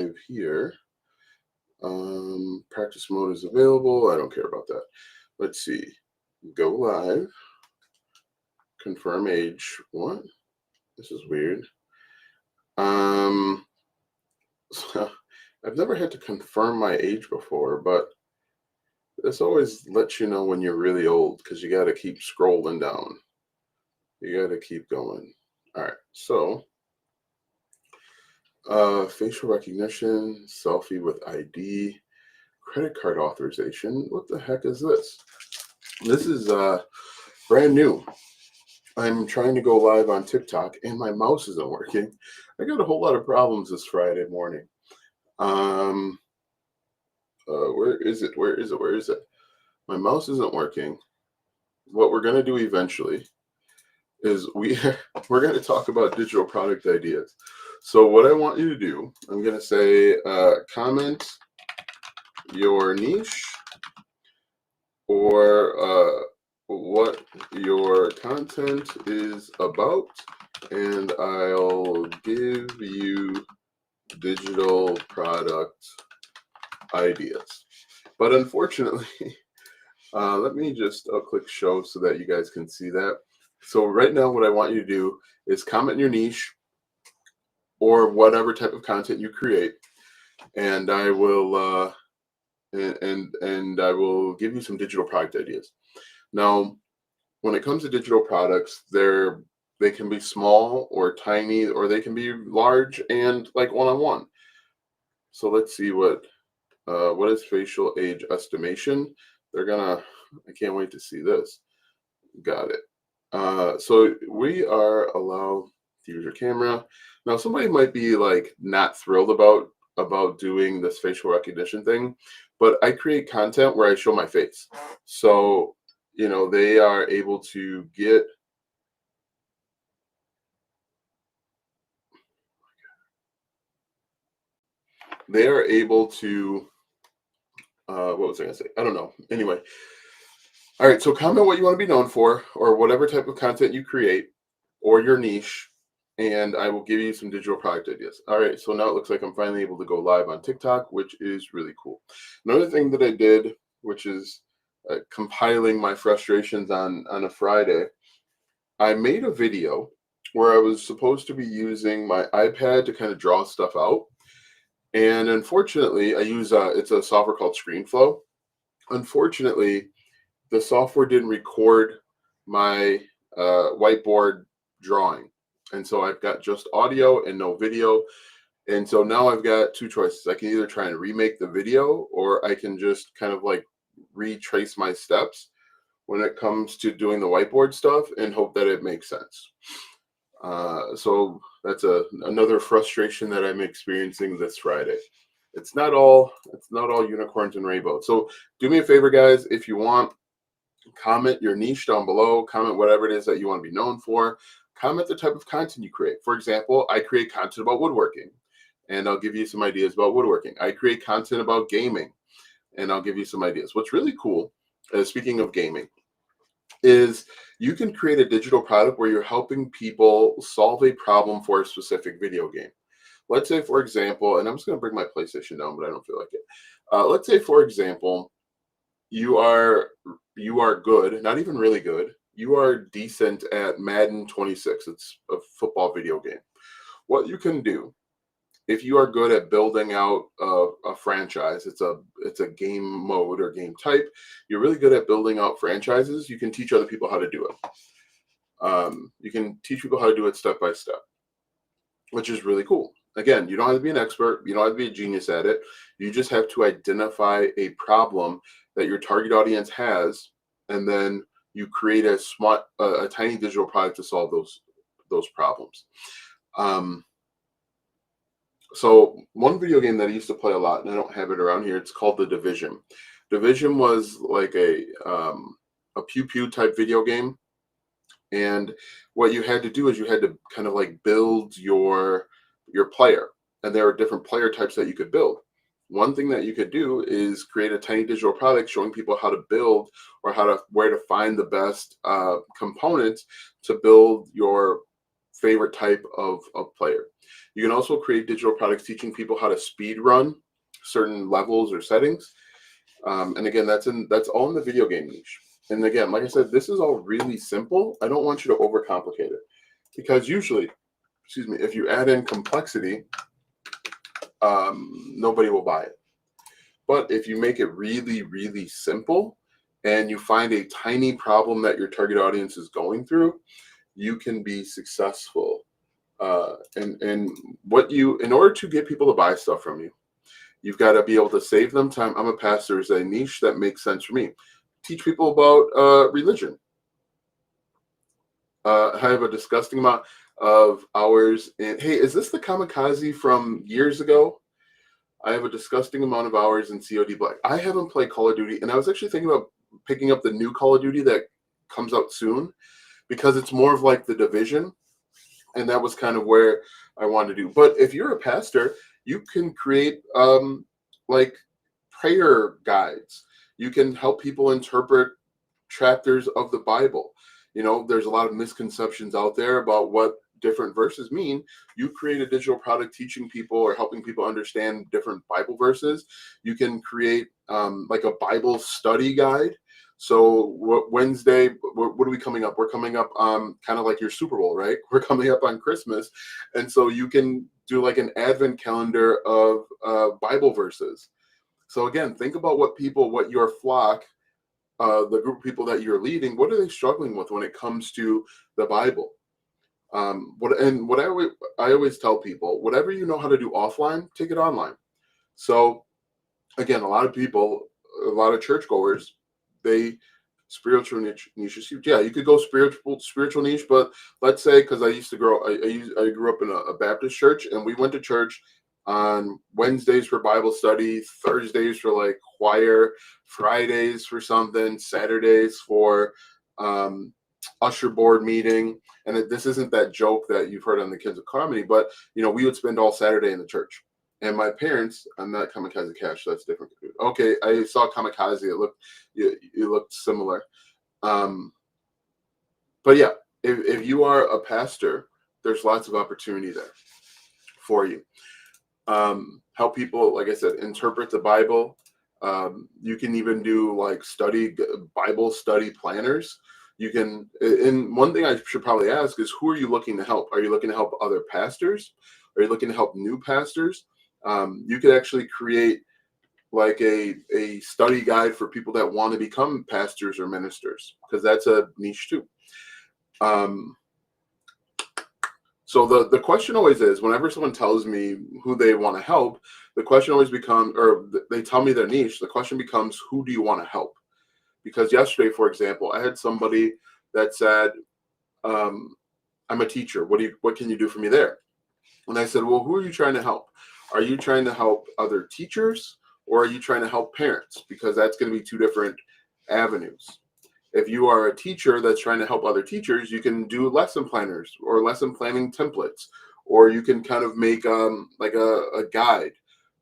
live here. Practice mode is available. I don't care about that. Let's see. Go live. Confirm age. What? This is weird. So I've never had to confirm my age before, but this always lets you know when you're really old because you got to keep scrolling down. You got to keep going. All right. So facial recognition, selfie with ID, credit card authorization. What the heck is this? This is brand new. I'm trying to go live on TikTok and my mouse isn't working. I got a whole lot of problems this Friday morning. Where is it? Where is it? Where is it? My mouse isn't working. What we're going to do eventually is we're going to talk about digital product ideas. So what I want you to do, I'm going to say comment your niche or what your content is about, and I'll give you digital product ideas. But unfortunately, let me just click show so that you guys can see that. So right now, what I want you to do is comment your niche or whatever type of content you create, and I will and I will give you some digital product ideas. Now, when it comes to digital products, they can be small or tiny, or they can be large and like one-on-one. So let's see what is facial age estimation. I can't wait to see this. Got it. So we are allowed to use your camera. Now, somebody might be like not thrilled about doing this facial recognition thing, but I create content where I show my face. So, they are able to get what was I gonna say? I don't know. Anyway. All right, so comment what you want to be known for or whatever type of content you create or your niche, and I will give you some digital product ideas. All right, so now it looks like I'm finally able to go live on TikTok, which is really cool. Another thing that I did, which is compiling my frustrations on a Friday, I made a video where I was supposed to be using my iPad to kind of draw stuff out. And unfortunately, I use it's a software called ScreenFlow. Unfortunately, the software didn't record my whiteboard drawing. And so I've got just audio and no video. And so now I've got two choices. I can either try and remake the video, or I can just kind of like retrace my steps when it comes to doing the whiteboard stuff and hope that it makes sense. So that's another frustration that I'm experiencing this Friday. It's not all unicorns and rainbows. So do me a favor, guys, if you want, comment your niche down below, comment whatever it is that you want to be known for, comment the type of content you create. For example, I create content about woodworking, and I'll give you some ideas about woodworking. I create content about gaming, and I'll give you some ideas. What's really cool, speaking of gaming, is you can create a digital product where you're helping people solve a problem for a specific video game. Let's say, for example, and I'm just going to bring my PlayStation down, but I don't feel like it. Let's say, for example, you are good, not even really good. You are decent at Madden 26. It's a football video game. What you can do, if you are good at building out a franchise, it's a game mode or game type. You're really good at building out franchises. You can teach other people how to do it. You can teach people how to do it step by step, which is really cool. Again, you don't have to be an expert. You don't have to be a genius at it. You just have to identify a problem that your target audience has, and then you create a tiny digital product to solve those problems. So one video game that I used to play a lot, and I don't have it around here, it's called The Division. Division was like a pew pew type video game, and what you had to do is you had to kind of like build your player, and there are different player types that you could build. One thing that you could do is create a tiny digital product showing people how to build or where to find the best components to build your favorite type of player. You can also create digital products teaching people how to speed run certain levels or settings. And again, that's all in the video game niche. And again, like I said, this is all really simple. I don't want you to overcomplicate it, because usually, excuse me, if you add in complexity, nobody will buy it. But if you make it really, really simple and you find a tiny problem that your target audience is going through, you can be successful. And in order to get people to buy stuff from you, you've got to be able to save them time. I'm a pastor is a niche that makes sense for me. Teach people about religion. I have a disgusting amount of hours in. Hey, is this the Kamikaze from years ago? I have a disgusting amount of hours in COD Black. I haven't played Call of Duty, and I was actually thinking about picking up the new Call of Duty that comes out soon, because it's more of like the Division, and that was kind of where I wanted to do. But if you're a pastor, you can create like prayer guides. You can help people interpret chapters of the Bible. You know, there's a lot of misconceptions out there about what different verses mean. You create a digital product teaching people or helping people understand different Bible verses. You can create like a Bible study guide. So Wednesday, what are we coming up? We're coming up kind of like your Super Bowl, right? We're coming up on Christmas. And so you can do like an advent calendar of Bible verses. So again, think about what your flock, the group of people that you're leading, what are they struggling with when it comes to the Bible? What I always tell people, whatever you know how to do offline, take it online. So again, a lot of churchgoers, they spiritual niches. Yeah, you could go spiritual niche, but let's say, because I grew up in a Baptist church, and we went to church on Wednesdays for Bible study, Thursdays for like choir, Fridays for something, Saturdays for usher board meeting. And this isn't that joke that you've heard on the Kids of Comedy, but you know, we would spend all Saturday in the church. And my parents, I'm not Kamikaze Cash, so that's different. Okay, I saw Kamikaze. It looked similar. But yeah, if you are a pastor, there's lots of opportunity there for you. Help people, like I said, interpret the Bible. You can even do like Bible study planners. You can, and one thing I should probably ask is, who are you looking to help? Are you looking to help other pastors? Are you looking to help new pastors? You could actually create like a study guide for people that want to become pastors or ministers, because that's a niche too. So the question always is, whenever someone tells me who they want to help, the question always becomes, or they tell me their niche, the question becomes, who do you want to help? Because yesterday, for example, I had somebody that said, I'm a teacher. What can you do for me there? And I said, well, who are you trying to help? Are you trying to help other teachers, or are you trying to help parents? Because that's going to be two different avenues. If you are a teacher that's trying to help other teachers, you can do lesson planners or lesson planning templates, or you can kind of make like a guide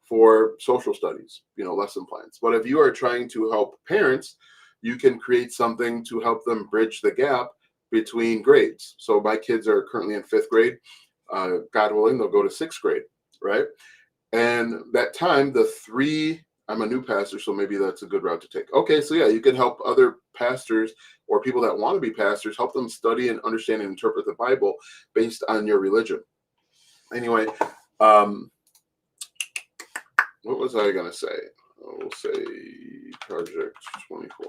for social studies, lesson plans. But if you are trying to help parents, you can create something to help them bridge the gap between grades. So my kids are currently in 5th grade. God willing, they'll go to 6th grade, right? And that time, I'm a new pastor, so maybe that's a good route to take. Okay, so yeah, you can help other pastors or people that want to be pastors, help them study and understand and interpret the Bible based on your religion. Anyway, what was I going to say? We'll say Project 24.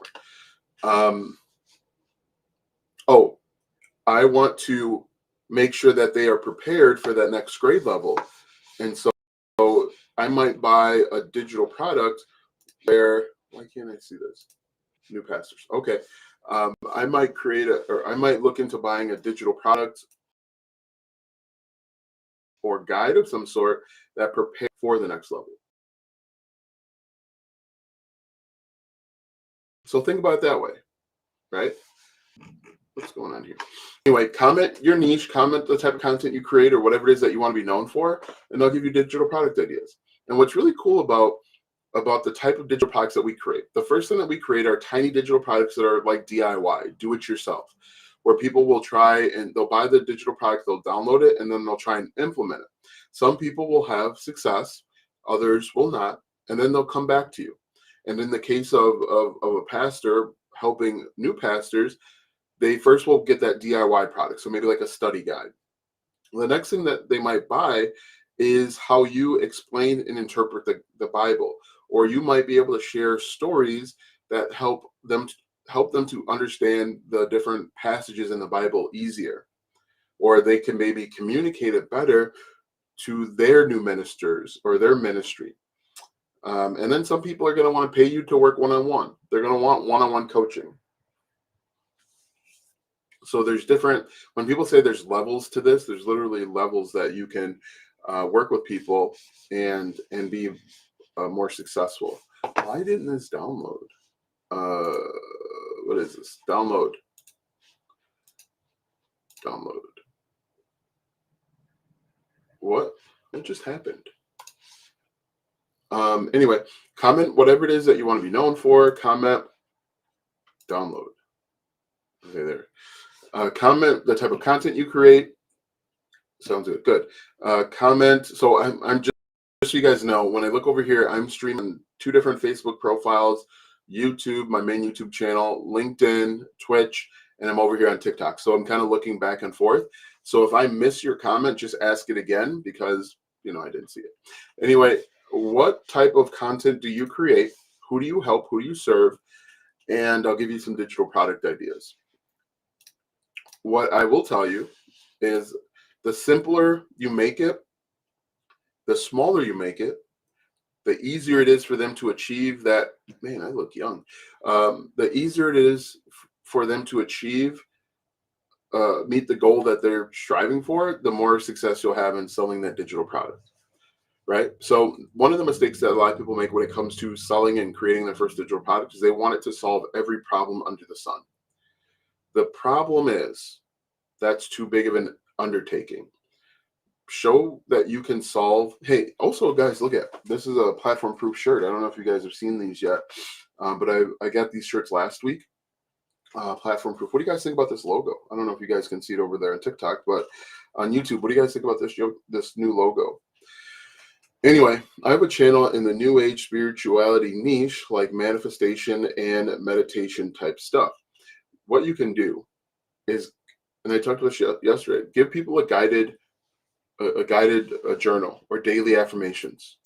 I want to make sure that they are prepared for that next grade level. And so I might buy a digital product where, why can't I see this? New pastors. Okay. I might I might look into buying a digital product or guide of some sort that prepares for the next level. So think about it that way, right? What's going on here? Anyway, comment your niche, comment the type of content you create or whatever it is that you want to be known for, and they'll give you digital product ideas. And what's really cool about the type of digital products that we create, the first thing that we create are tiny digital products that are like DIY, do it yourself. where people will try and they'll buy the digital product, they'll download it, and then they'll try and implement it. Some people will have success, others will not, and then they'll come back to you. And in the case of a pastor helping new pastors, they first will get that DIY product. So maybe like a study guide. The next thing that they might buy is how you explain and interpret the Bible, or you might be able to share stories that help them to understand the different passages in the Bible easier, or they can maybe communicate it better to their new ministers or their ministry. And then some people are going to want to pay you to work one-on-one. They're going to want one-on-one coaching. So there's different, when people say there's levels to this, there's literally levels that you can work with people and be more successful. Why didn't this download? What is this? Download. What just happened? Anyway, comment whatever it is that you want to be known for. Comment. Download. Okay, there. Comment the type of content you create. Sounds good. Good. Comment. So I'm just so you guys know, when I look over here, I'm streaming 2 different Facebook profiles, YouTube, my main YouTube channel, LinkedIn, Twitch, and I'm over here on TikTok. So I'm kind of looking back and forth. So if I miss your comment, just ask it again because, I didn't see it. Anyway, what type of content do you create? Who do you help? Who do you serve? And I'll give you some digital product ideas. What I will tell you is the simpler you make it, the smaller you make it, the easier it is for them to achieve that. Man, I look young. The easier it is for them to achieve, meet the goal that they're striving for, the more success you'll have in selling that digital product, right? So one of the mistakes that a lot of people make when it comes to selling and creating their first digital product is they want it to solve every problem under the sun. The problem is that's too big of an undertaking. Show that you can solve. Hey, also guys, look at this is a platform proof shirt. I don't know if you guys have seen these yet, but I got these shirts last week. Platform proof. What do you guys think about this logo? I don't know if you guys can see it over there on TikTok, but on YouTube, what do you guys think about this new logo? Anyway, I have a channel in the new age spirituality niche, like manifestation and meditation type stuff. What you can do is, and I talked about this yesterday, give people a guided journal or daily affirmations.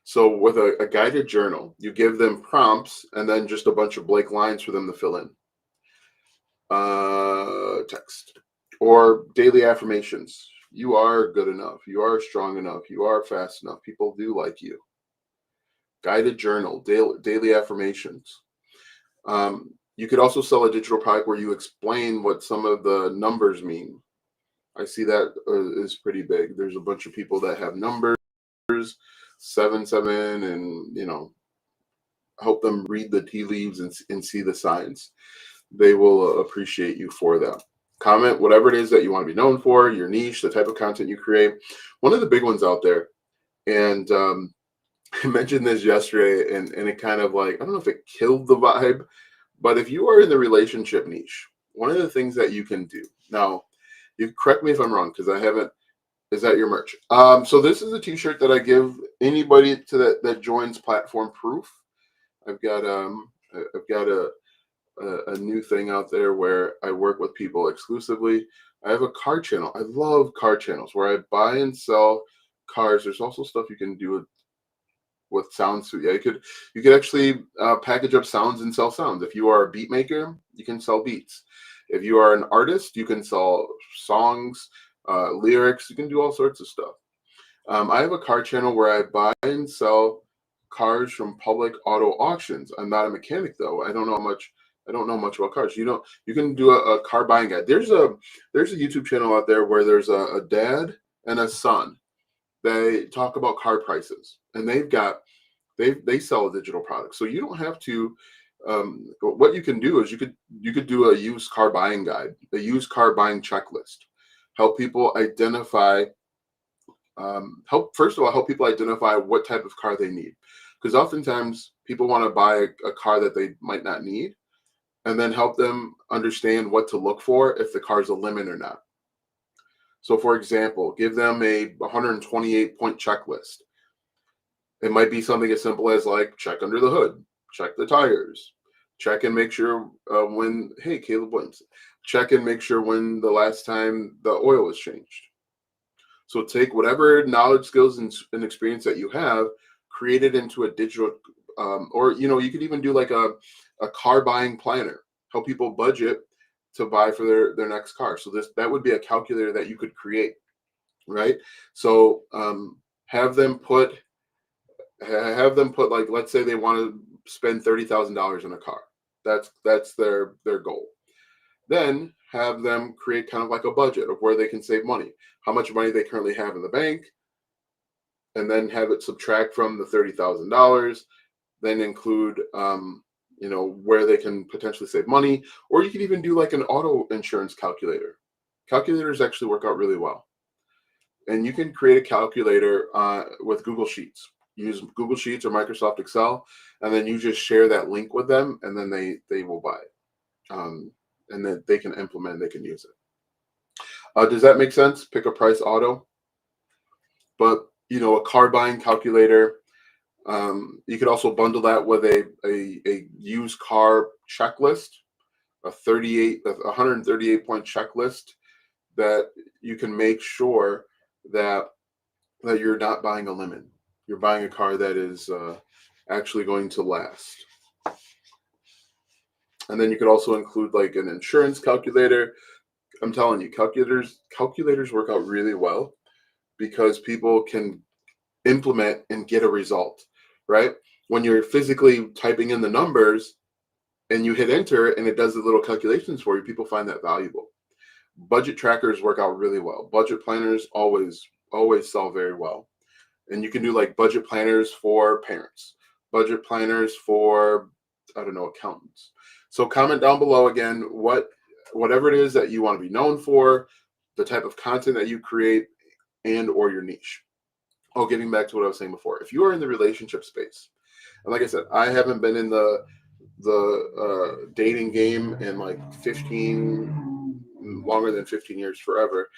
So with a guided journal, you give them prompts and then just a bunch of blank lines for them to fill in. Text or daily affirmations. You are good enough. You are strong enough. You are fast enough. People do like you. Guided journal, daily affirmations. You could also sell a digital product where you explain what some of the numbers mean. I see that is pretty big. There's a bunch of people that have numbers, 7, and help them read the tea leaves and see the signs. They will appreciate you for that. Comment whatever it is that you want to be known for, your niche, the type of content you create. One of the big ones out there, and I mentioned this yesterday, and it kind of like, I don't know if it killed the vibe, but if you are in the relationship niche, one of the things that you can do now. You correct me if I'm wrong because I haven't. Is that your merch? So this is a T-shirt that I give anybody that joins Platform Proof. I've got a new thing out there where I work with people exclusively. I have a car channel. I love car channels where I buy and sell cars. There's also stuff you can do with sounds. So yeah, you could actually package up sounds and sell sounds. If you are a beat maker, you can sell beats. If you are an artist, you can sell songs, lyrics. You can do all sorts of stuff. I have a car channel where I buy and sell cars from public auto auctions. I'm not a mechanic though. I don't know much about cars. You can do a car buying guide. There's a YouTube channel out there where there's a dad and a son. They talk about car prices, and they sell a digital product. So you don't have to. What you can do is you could do a used car buying guide, a used car buying checklist, help people identify. Help people identify what type of car they need, because oftentimes people want to buy a car that they might not need, and then help them understand what to look for if the car's a limit or not. So, for example, give them a 128 point checklist. It might be something as simple as like check under the hood, check the tires, check and make sure hey, Caleb Williams, check and make sure when the last time the oil was changed. So take whatever knowledge, skills, and experience that you have, create it into a digital, or you could even do like a car buying planner, help people budget to buy for their next car. So that would be a calculator that you could create, right? So have them put like, let's say they want to spend $30,000 on a car. That's their goal. Then have them create kind of like a budget of where they can save money, how much money they currently have in the bank, and then have it subtract from the $30,000. Then include where they can potentially save money, or you could even do like an auto insurance calculator. Calculators actually work out really well, and you can create a calculator with Google Sheets. Use Google Sheets or Microsoft Excel, and then you just share that link with them, and then they will buy it, and then they can implement, they can use it. Does that make sense? Pick a price auto, but a car buying calculator. You could also bundle that with a used car checklist, a 138 point checklist that you can make sure that you're not buying a lemon. You're buying a car that is actually going to last. And then you could also include like an insurance calculator. I'm telling you, calculators work out really well because people can implement and get a result, right? When you're physically typing in the numbers and you hit enter and it does the little calculations for you, people find that valuable. Budget trackers work out really well. Budget planners always sell very well. And you can do like budget planners for parents, budget planners for, accountants. So comment down below again, whatever it is that you want to be known for, the type of content that you create, and or your niche. Oh, getting back to what I was saying before, if you are in the relationship space, and like I said, I haven't been in the dating game in like longer than 15 years, forever.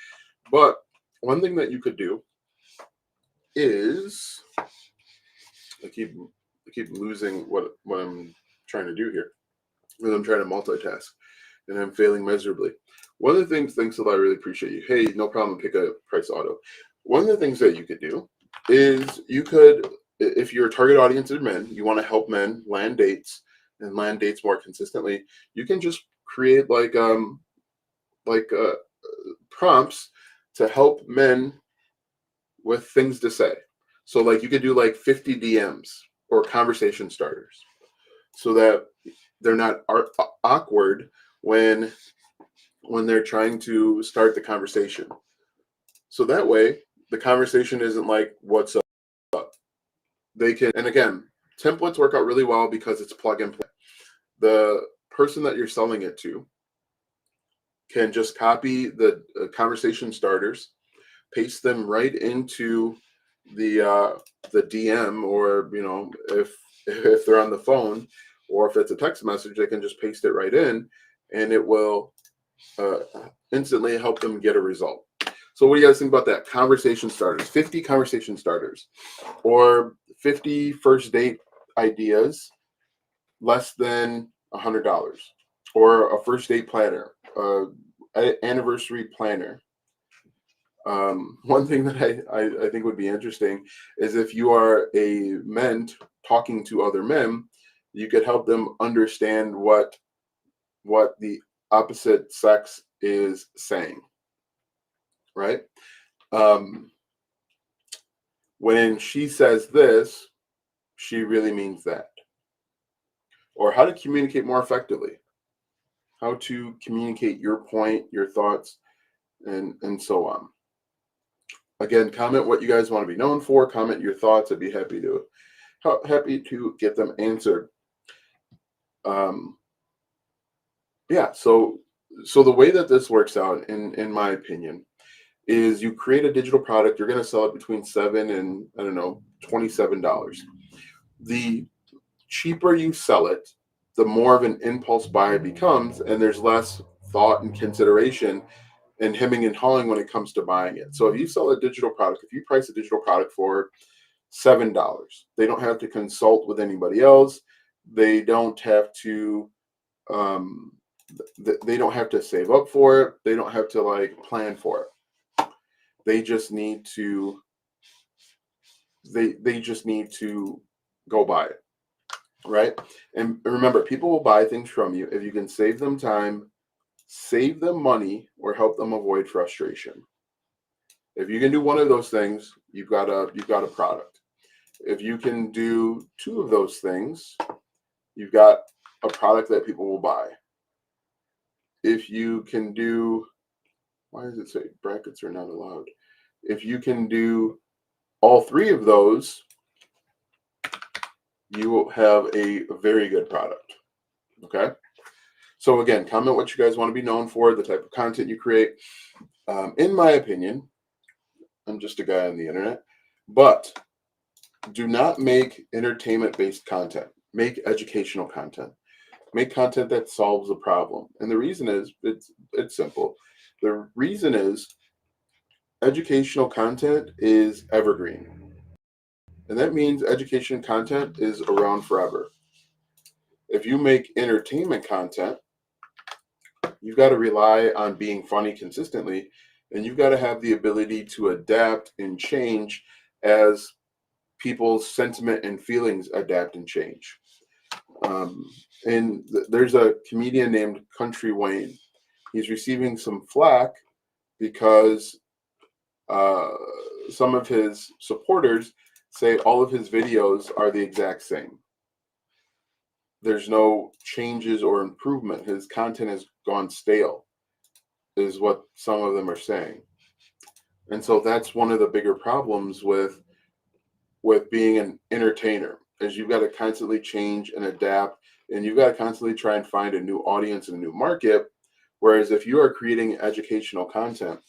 But one thing that you could do is, I keep losing what I'm trying to do here, because I'm trying to multitask and I'm failing miserably. One of the things that I really appreciate you. Hey, no problem. Pick a price auto. One of the things that you could do is you could, if your target audience are men, you want to help men land dates and land dates more consistently. You can just create like prompts to help men with things to say. So like you could do like 50 DMs or conversation starters, so that they're not awkward when they're trying to start the conversation. So that way the conversation isn't like, what's up? They can, and again, templates work out really well because it's plug and play. The person that you're selling it to can just copy the conversation starters, paste them right into the DM, or if they're on the phone, or if it's a text message, they can just paste it right in, and it will instantly help them get a result. So what do you guys think about that? Conversation starters, 50 conversation starters, or 50 first date ideas, less than $100, or a first date planner, anniversary planner. One thing that I think would be interesting is if you are a man talking to other men, you could help them understand what the opposite sex is saying, right? When she says this, she really means that. Or how to communicate more effectively, how to communicate your point, your thoughts, and so on. Again, comment what you guys want to be known for. Comment your thoughts. I'd be happy to get them answered. Yeah. So the way that this works out, in my opinion, is you create a digital product. You're going to sell it between $7 and $27. The cheaper you sell it, the more of an impulse buy it becomes, and there's less thought and consideration and hemming and hawing when it comes to buying it. So if you sell a digital product, if you price a digital product for $7, they don't have to consult with anybody else. They don't have to um, they don't have to save up for it. They don't have to like plan for it. They just need to they just need to go buy it, right? And remember, people will buy things from you if you can save them time, save them money, or help them avoid frustration. If you can do one of those things, you've got a product. If you can do two of those things, you've got a product that people will buy. If you can do, why does it say brackets are not allowed? If you can do all three of those, you will have a very good product. Okay. So again, comment what you guys want to be known for, the type of content you create. In my opinion, I'm just a guy on the internet, but do not make entertainment-based content. Make educational content. Make content that solves a problem. And the reason is it's simple. The reason is educational content is evergreen. And that means education content is around forever. If you make entertainment content, you've got to rely on being funny consistently, and you've got to have the ability to adapt and change as people's sentiment and feelings adapt and change. There's a comedian named Country Wayne. He's receiving some flack because some of his supporters say all of his videos are the exact same. There's no changes or improvement. His content has gone stale, is what some of them are saying. And so that's one of the bigger problems with being an entertainer, is you've got to constantly change and adapt, and you've got to constantly try and find a new audience and a new market. Whereas if you are creating educational content,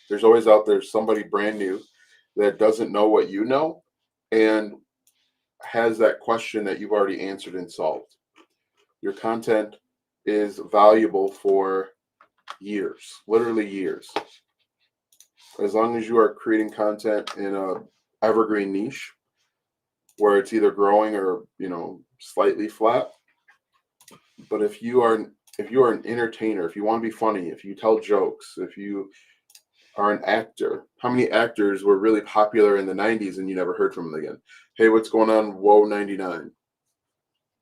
there's always out there somebody brand new that doesn't know what you know and has that question that you've already answered and solved. Your content is valuable for years, literally years. As long as you are creating content in a evergreen niche where it's either growing or, slightly flat. But if you are an entertainer, if you want to be funny, if you tell jokes, if you are an actor, how many actors were really popular in the 90s and you never heard from them again? Hey, what's going on? Whoa, 99.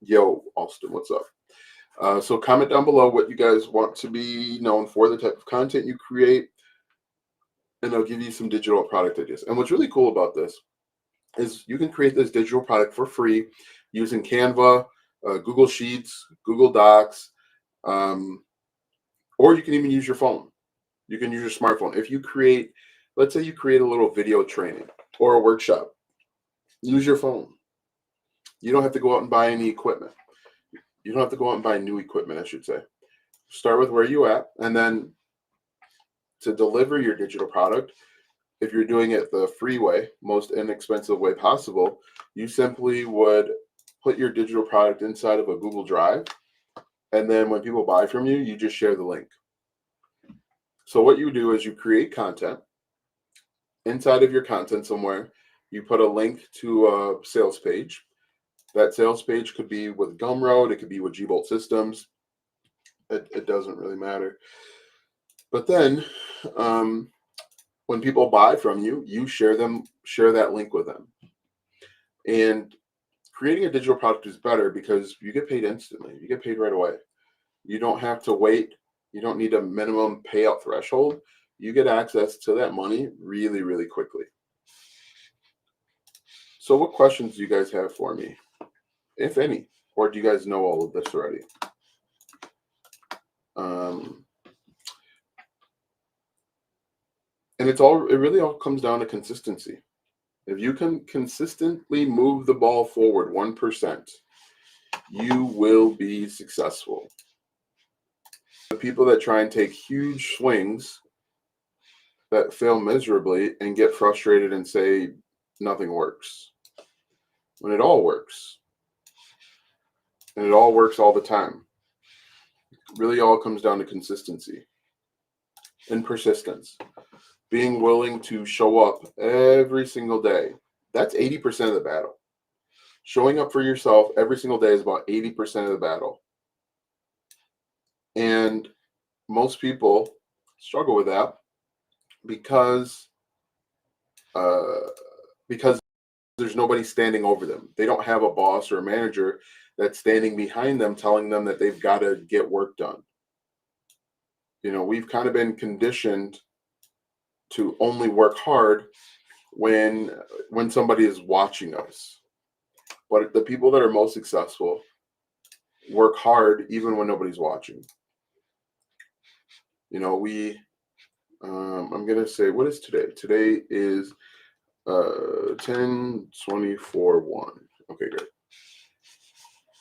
Yo, Austin, what's up? So comment down below what you guys want to be known for, the type of content you create, and I'll give you some digital product ideas. And what's really cool about this is you can create this digital product for free using Canva, Google Sheets, Google Docs, or you can even use your phone. You can use your smartphone. If you create, let's say you create a little video training or a workshop, use your phone. You don't have to go out and buy any equipment. You don't have to go out and buy new equipment, I should say. Start with where you're at, and then to deliver your digital product, if you're doing it the free way, most inexpensive way possible, you simply would put your digital product inside of a Google Drive, and then when people buy from you, you just share the link. So what you do is you create content. Inside of your content somewhere, you put a link to a sales page. That sales page could be with Gumroad, it could be with Gbolt Systems. It doesn't really matter. But then when people buy from you, you share that link with them. And creating a digital product is better because you get paid instantly. You get paid right away. You don't have to wait. You don't need a minimum payout threshold. You get access to that money really, really quickly. So what questions do you guys have for me, if any? Or do you guys know all of this already? And it really all comes down to consistency. If you can consistently move the ball forward 1%, you will be successful. The people that try and take huge swings that fail miserably and get frustrated and say nothing works, when it all works. and it all works all the time. Really all comes down to consistency and persistence. Being willing to show up every single day. That's 80% of the battle. Showing up for yourself every single day is about 80% of the battle. And most people struggle with that because because there's nobody standing over them. They don't have a boss or a manager that's standing behind them telling them that they've got to get work done. We've kind of been conditioned to only work hard when somebody is watching us. But the people that are most successful work hard even when nobody's watching. I'm going to say, what is today? Today is 10/24/1. Okay, great.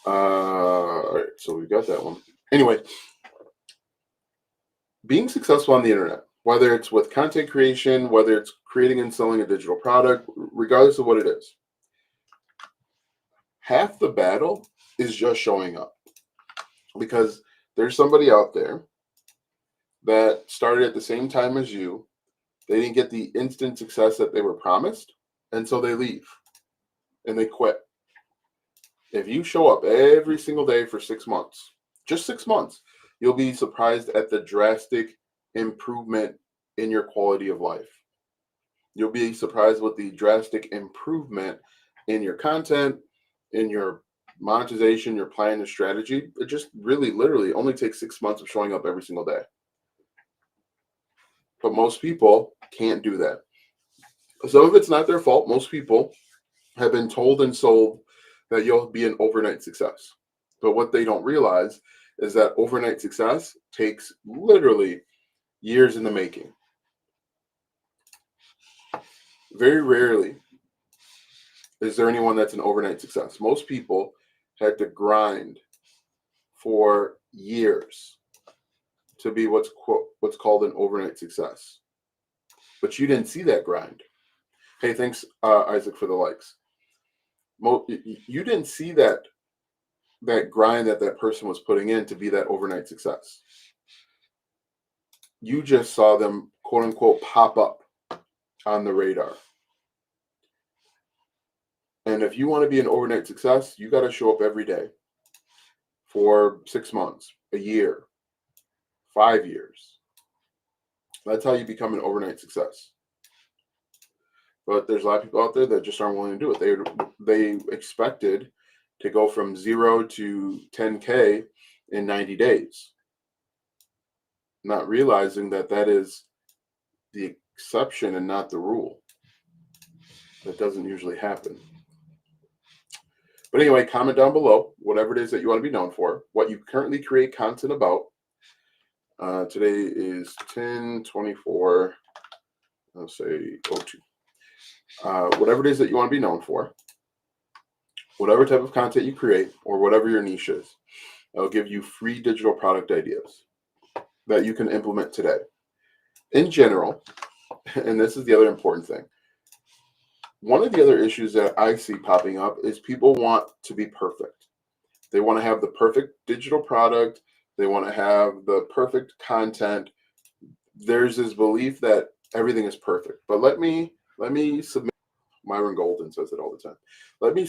All right, so we got that one. Anyway, being successful on the internet, whether it's with content creation, whether it's creating and selling a digital product, regardless of what it is, half the battle is just showing up, because there's somebody out there that started at the same time as you. They didn't get the instant success that they were promised, and so they leave and they quit. If you show up every single day for 6 months, just 6 months, you'll be surprised at the drastic improvement in your quality of life. You'll be surprised with the drastic improvement in your content, in your monetization, your plan, your strategy. It just really literally only takes 6 months of showing up every single day. But most people can't do that. Some of it's not their fault. Most people have been told and sold that you'll be an overnight success. But what they don't realize is that overnight success takes literally years in the making. Very rarely is there anyone that's an overnight success. Most people had to grind for years to be what's called an overnight success. But you didn't see that grind. Hey, thanks, Isaac, for the likes. You didn't see that grind that person was putting in to be that overnight success. You just saw them, quote unquote, pop up on the radar. And if you want to be an overnight success, you got to show up every day for 6 months, a year, 5 years. That's how you become an overnight success. But there's a lot of people out there that just aren't willing to do it. They expected to go from 0 to 10K in 90 days, not realizing that is the exception and not the rule. That doesn't usually happen. But anyway, comment down below whatever it is that you want to be known for, what you currently create content about. Today is 10/24. I'll say 02. Whatever it is that you want to be known for, whatever type of content you create, or whatever your niche is, I'll give you free digital product ideas that you can implement today. In general, and this is the other important thing, one of the other issues that I see popping up is people want to be perfect. They want to have the perfect digital product. They want to have the perfect content. There's this belief that everything is perfect. But let me submit. Myron Golden says it all the time. Let me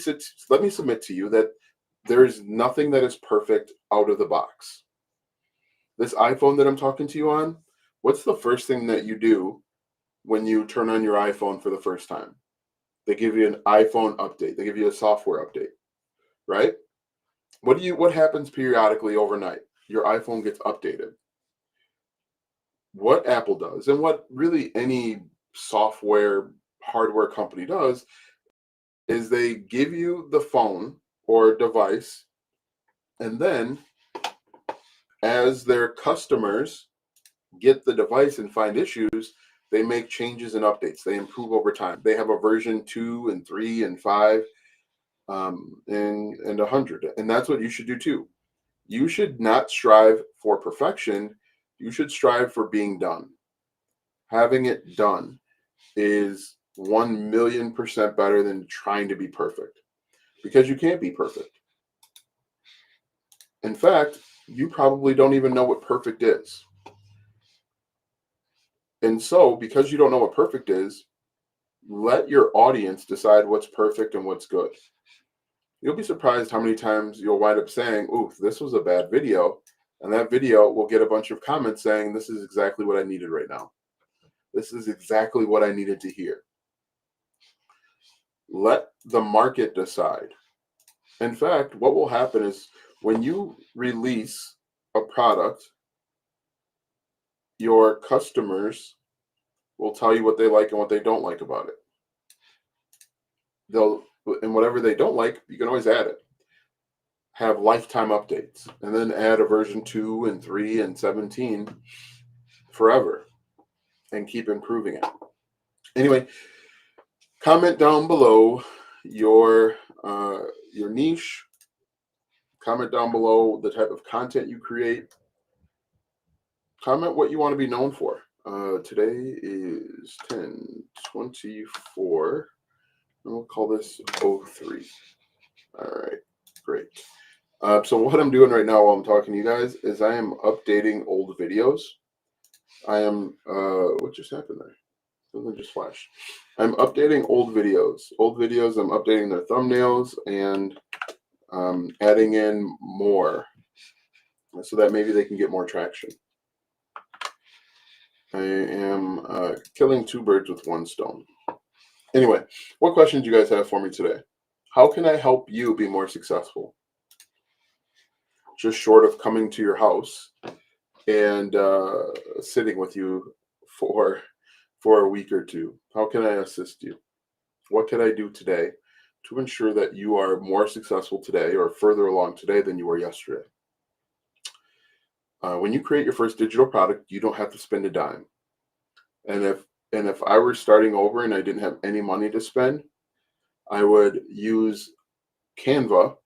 submit to you that there is nothing that is perfect out of the box. This iPhone that I'm talking to you on, what's the first thing that you do when you turn on your iPhone for the first time? They give you an iPhone update. They give you a software update, right? What happens periodically overnight? Your iPhone gets updated. What Apple does, and what really any software hardware company does, is they give you the phone or device, and then as their customers get the device and find issues, they make changes and updates. They improve over time. They have a version 2 and 3 and 5 and 100. And that's what you should do too. You should not strive for perfection. You should strive for being done. Having it done is 1,000,000% better than trying to be perfect, because you can't be perfect. In fact, you probably don't even know what perfect is. And so, because you don't know what perfect is, let your audience decide what's perfect and what's good. You'll be surprised how many times you'll wind up saying, "Ooh, this was a bad video." And that video will get a bunch of comments saying, "This is exactly what I needed right now. This is exactly what I needed to hear." Let the market decide. In fact, what will happen is when you release a product, your customers will tell you what they like and what they don't like about it. They'll, and whatever they don't like, you can always add it. Have lifetime updates, and then add a version 2 and 3 and 17 forever, and keep improving it. Anyway, comment down below your niche. Comment down below the type of content you create. Comment what you want to be known for. Today is 10/24. And we'll call this 03. All right, great. So what I'm doing right now while I'm talking to you guys is I am updating old videos. I am, what just happened there? Something just flashed. I'm updating old videos. Old videos, I'm updating their thumbnails and adding in more so that maybe they can get more traction. I am killing two birds with one stone. Anyway, what questions do you guys have for me today? How can I help you be more successful? Just short of coming to your house and sitting with you for a week or two. How can I assist you? What can I do today to ensure that you are more successful today or further along today than you were yesterday? When you create your first digital product, you don't have to spend a dime. And if I were starting over and I didn't have any money to spend, I would use Canva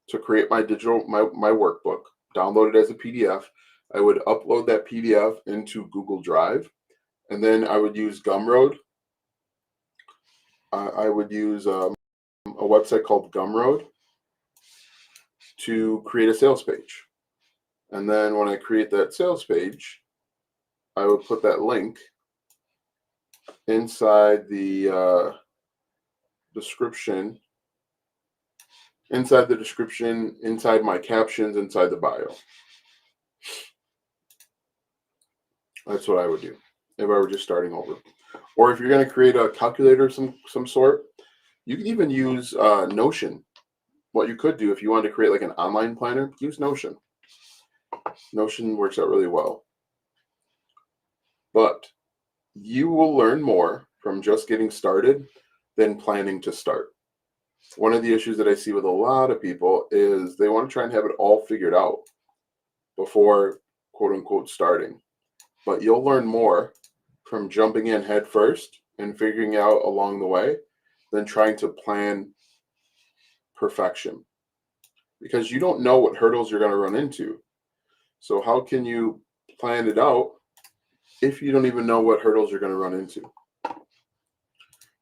to create my workbook, download it as a PDF. I would upload that PDF into Google Drive, and then I would use Gumroad. I would use a website called Gumroad to create a sales page. And then when I create that sales page, I would put that link inside the description, inside my captions, inside the bio. That's what I would do if I were just starting over. Or if you're going to create a calculator of some sort, you can even use Notion. What you could do if you wanted to create like an online planner, use Notion. Notion works out really well. But you will learn more from just getting started than planning to start. One of the issues that I see with a lot of people is they want to try and have it all figured out before quote unquote starting. But you'll learn more from jumping in head first and figuring out along the way than trying to plan perfection, because you don't know what hurdles you're going to run into. So how can you plan it out if you don't even know what hurdles you're going to run into?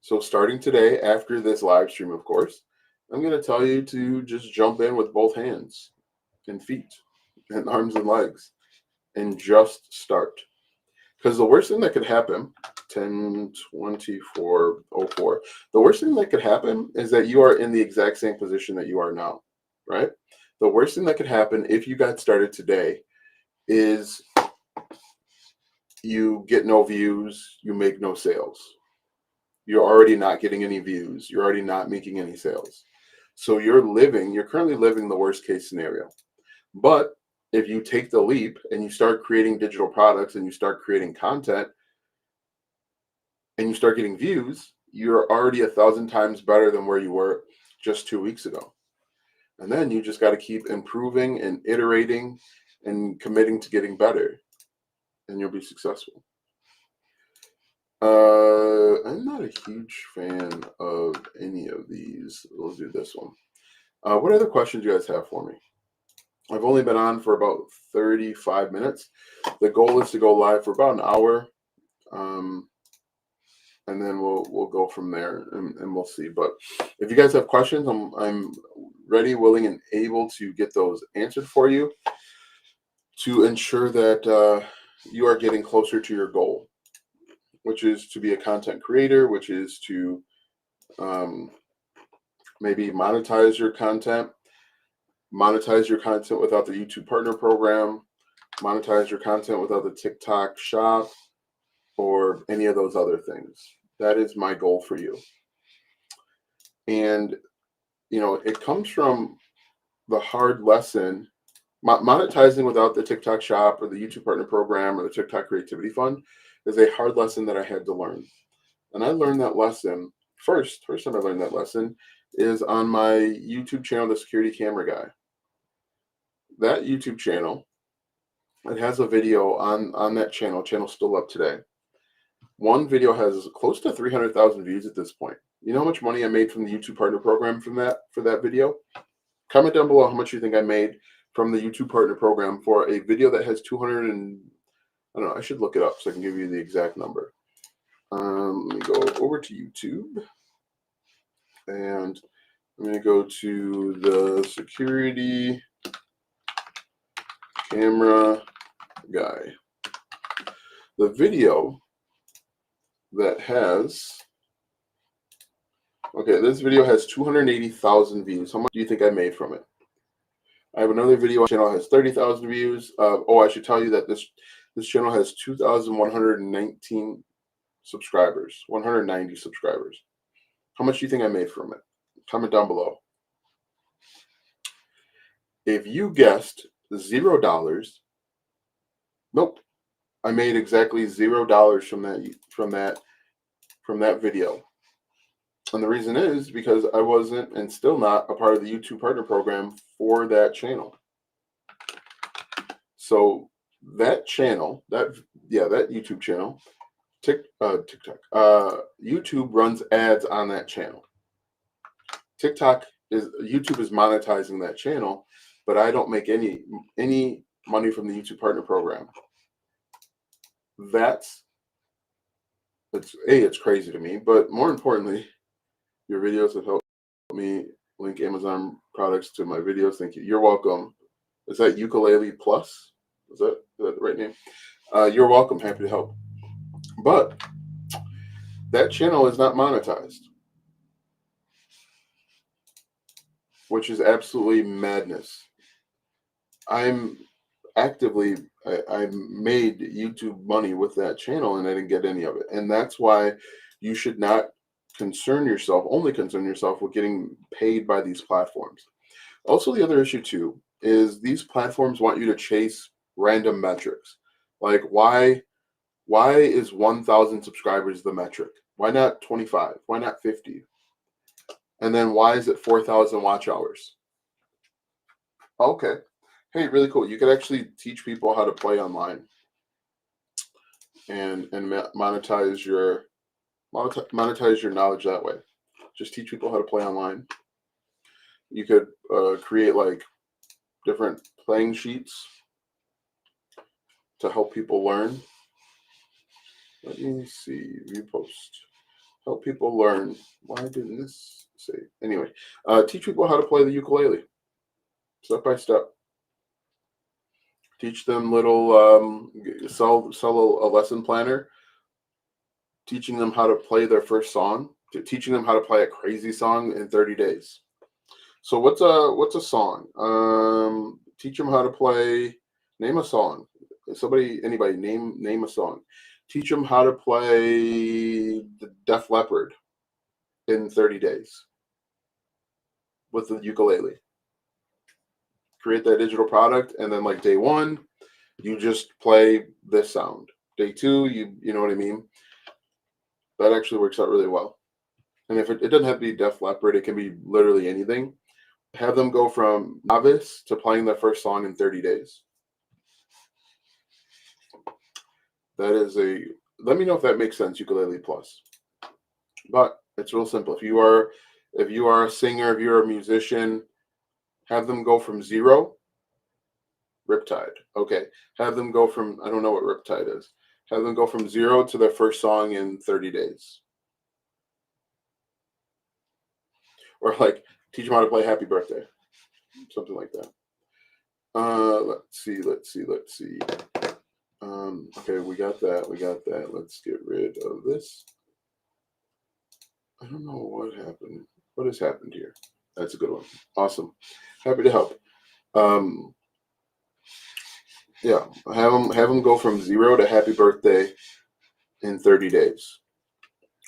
So starting today, after this live stream, of course, I'm going to tell you to just jump in with both hands and feet and arms and legs and just start. Because the worst thing that could happen, 10/24/04, the worst thing that could happen is that you are in the exact same position that you are now, right? The worst thing that could happen if you got started today is you get no views, you make no sales. You're already not getting any views. You're already not making any sales. So you're currently living the worst case scenario. But if you take the leap and you start creating digital products and you start creating content and you start getting views, you're already 1,000 times better than where you were just 2 weeks ago. And then you just got to keep improving and iterating and committing to getting better, and you'll be successful. I'm not a huge fan of any of these. We'll do this one. What other questions do you guys have for me? I've only been on for about 35 minutes. The goal is to go live for about an hour, and then we'll go from there, and we'll see. But if you guys have questions, I'm ready, willing, and able to get those answered for you to ensure that you are getting closer to your goal, which is to be a content creator, which is to maybe monetize your content without the YouTube Partner Program, monetize your content without the TikTok Shop, or any of those other things. That is my goal for you. And, it comes from the hard lesson. Monetizing without the TikTok Shop or the YouTube Partner Program or the TikTok Creativity Fund is a hard lesson that I had to learn. And I learned that lesson first time I learned that lesson is on my YouTube channel, The Security Camera Guy. That YouTube channel, it has a video on that channel's still up today. One video has close to 300,000 views at this point. You know how much money I made from the YouTube Partner Program for that video? Comment down below how much you think I made from the YouTube Partner Program for a video that has 200 and, I don't know, I should look it up so I can give you the exact number. Let me go over to YouTube, and I'm going to go to the Security Camera Guy. The video that has, this video has 280,000 views. How much do you think I made from it? I have another video on the channel that has 30,000 views. I should tell you that this channel has 2,119 subscribers, 190 subscribers. How much do you think I made from it? Comment down below. If you guessed $0, nope, I made exactly $0 from that video. And the reason is because I wasn't and still not a part of the YouTube Partner Program for that channel. So that channel, that YouTube channel, TikTok, YouTube runs ads on that channel. YouTube is monetizing that channel, but I don't make any money from the YouTube Partner Program. It's crazy to me, but more importantly, your videos have helped me link Amazon products to my videos. Thank you. You're welcome. Is that Ukulele Plus? Is that the right name? You're welcome. Happy to help. But that channel is not monetized, which is absolutely madness. I made YouTube money with that channel, and I didn't get any of it. And that's why you should not only concern yourself with getting paid by these platforms. Also, the other issue too is these platforms want you to chase random metrics. Like why is 1,000 subscribers the metric? Why not 25? Why not 50? And then why is it 4,000 watch hours? Okay. Hey, really cool. You could actually teach people how to play online and monetize your knowledge that way. Just teach people how to play online. You could create like different playing sheets to help people learn. Let me see. View post. Help people learn. Why didn't this say? Anyway, teach people how to play the ukulele. Step by step. Teach them little, sell a lesson planner. Teaching them how to play their first song. Teaching them how to play a crazy song in 30 days. So what's a song? Teach them how to play. Name a song. Anybody name a song. Teach them how to play the Def Leppard in 30 days with the ukulele. Create that digital product, and then like day 1, you just play this sound. Day 2, you know what I mean? That actually works out really well. And if it doesn't have to be Def Leppard, it can be literally anything. Have them go from novice to playing their first song in 30 days. That is let me know if that makes sense, Ukulele Plus. But it's real simple. If you are a singer, if you're a musician, have them go from 0, Riptide. Okay. Have them go from, I don't know what Riptide is. Have them go from 0 to their first song in 30 days. Or like teach them how to play Happy Birthday. something like that. Let's see. Okay, we got that. Let's get rid of this. I don't know what happened. What has happened here? That's a good one. Awesome. Happy to help. Yeah, have them go from 0 to happy birthday in 30 days,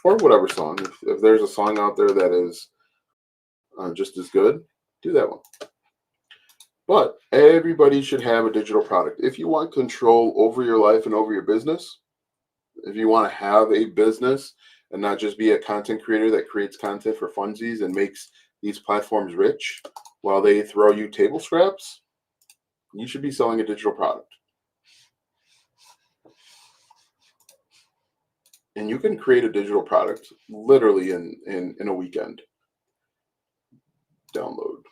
or whatever song. If there's a song out there that is just as good, do that one. But everybody should have a digital product. If you want control over your life and over your business, if you want to have a business and not just be a content creator that creates content for funsies and makes these platforms rich while they throw you table scraps, you should be selling a digital product. And you can create a digital product literally in a weekend. Download.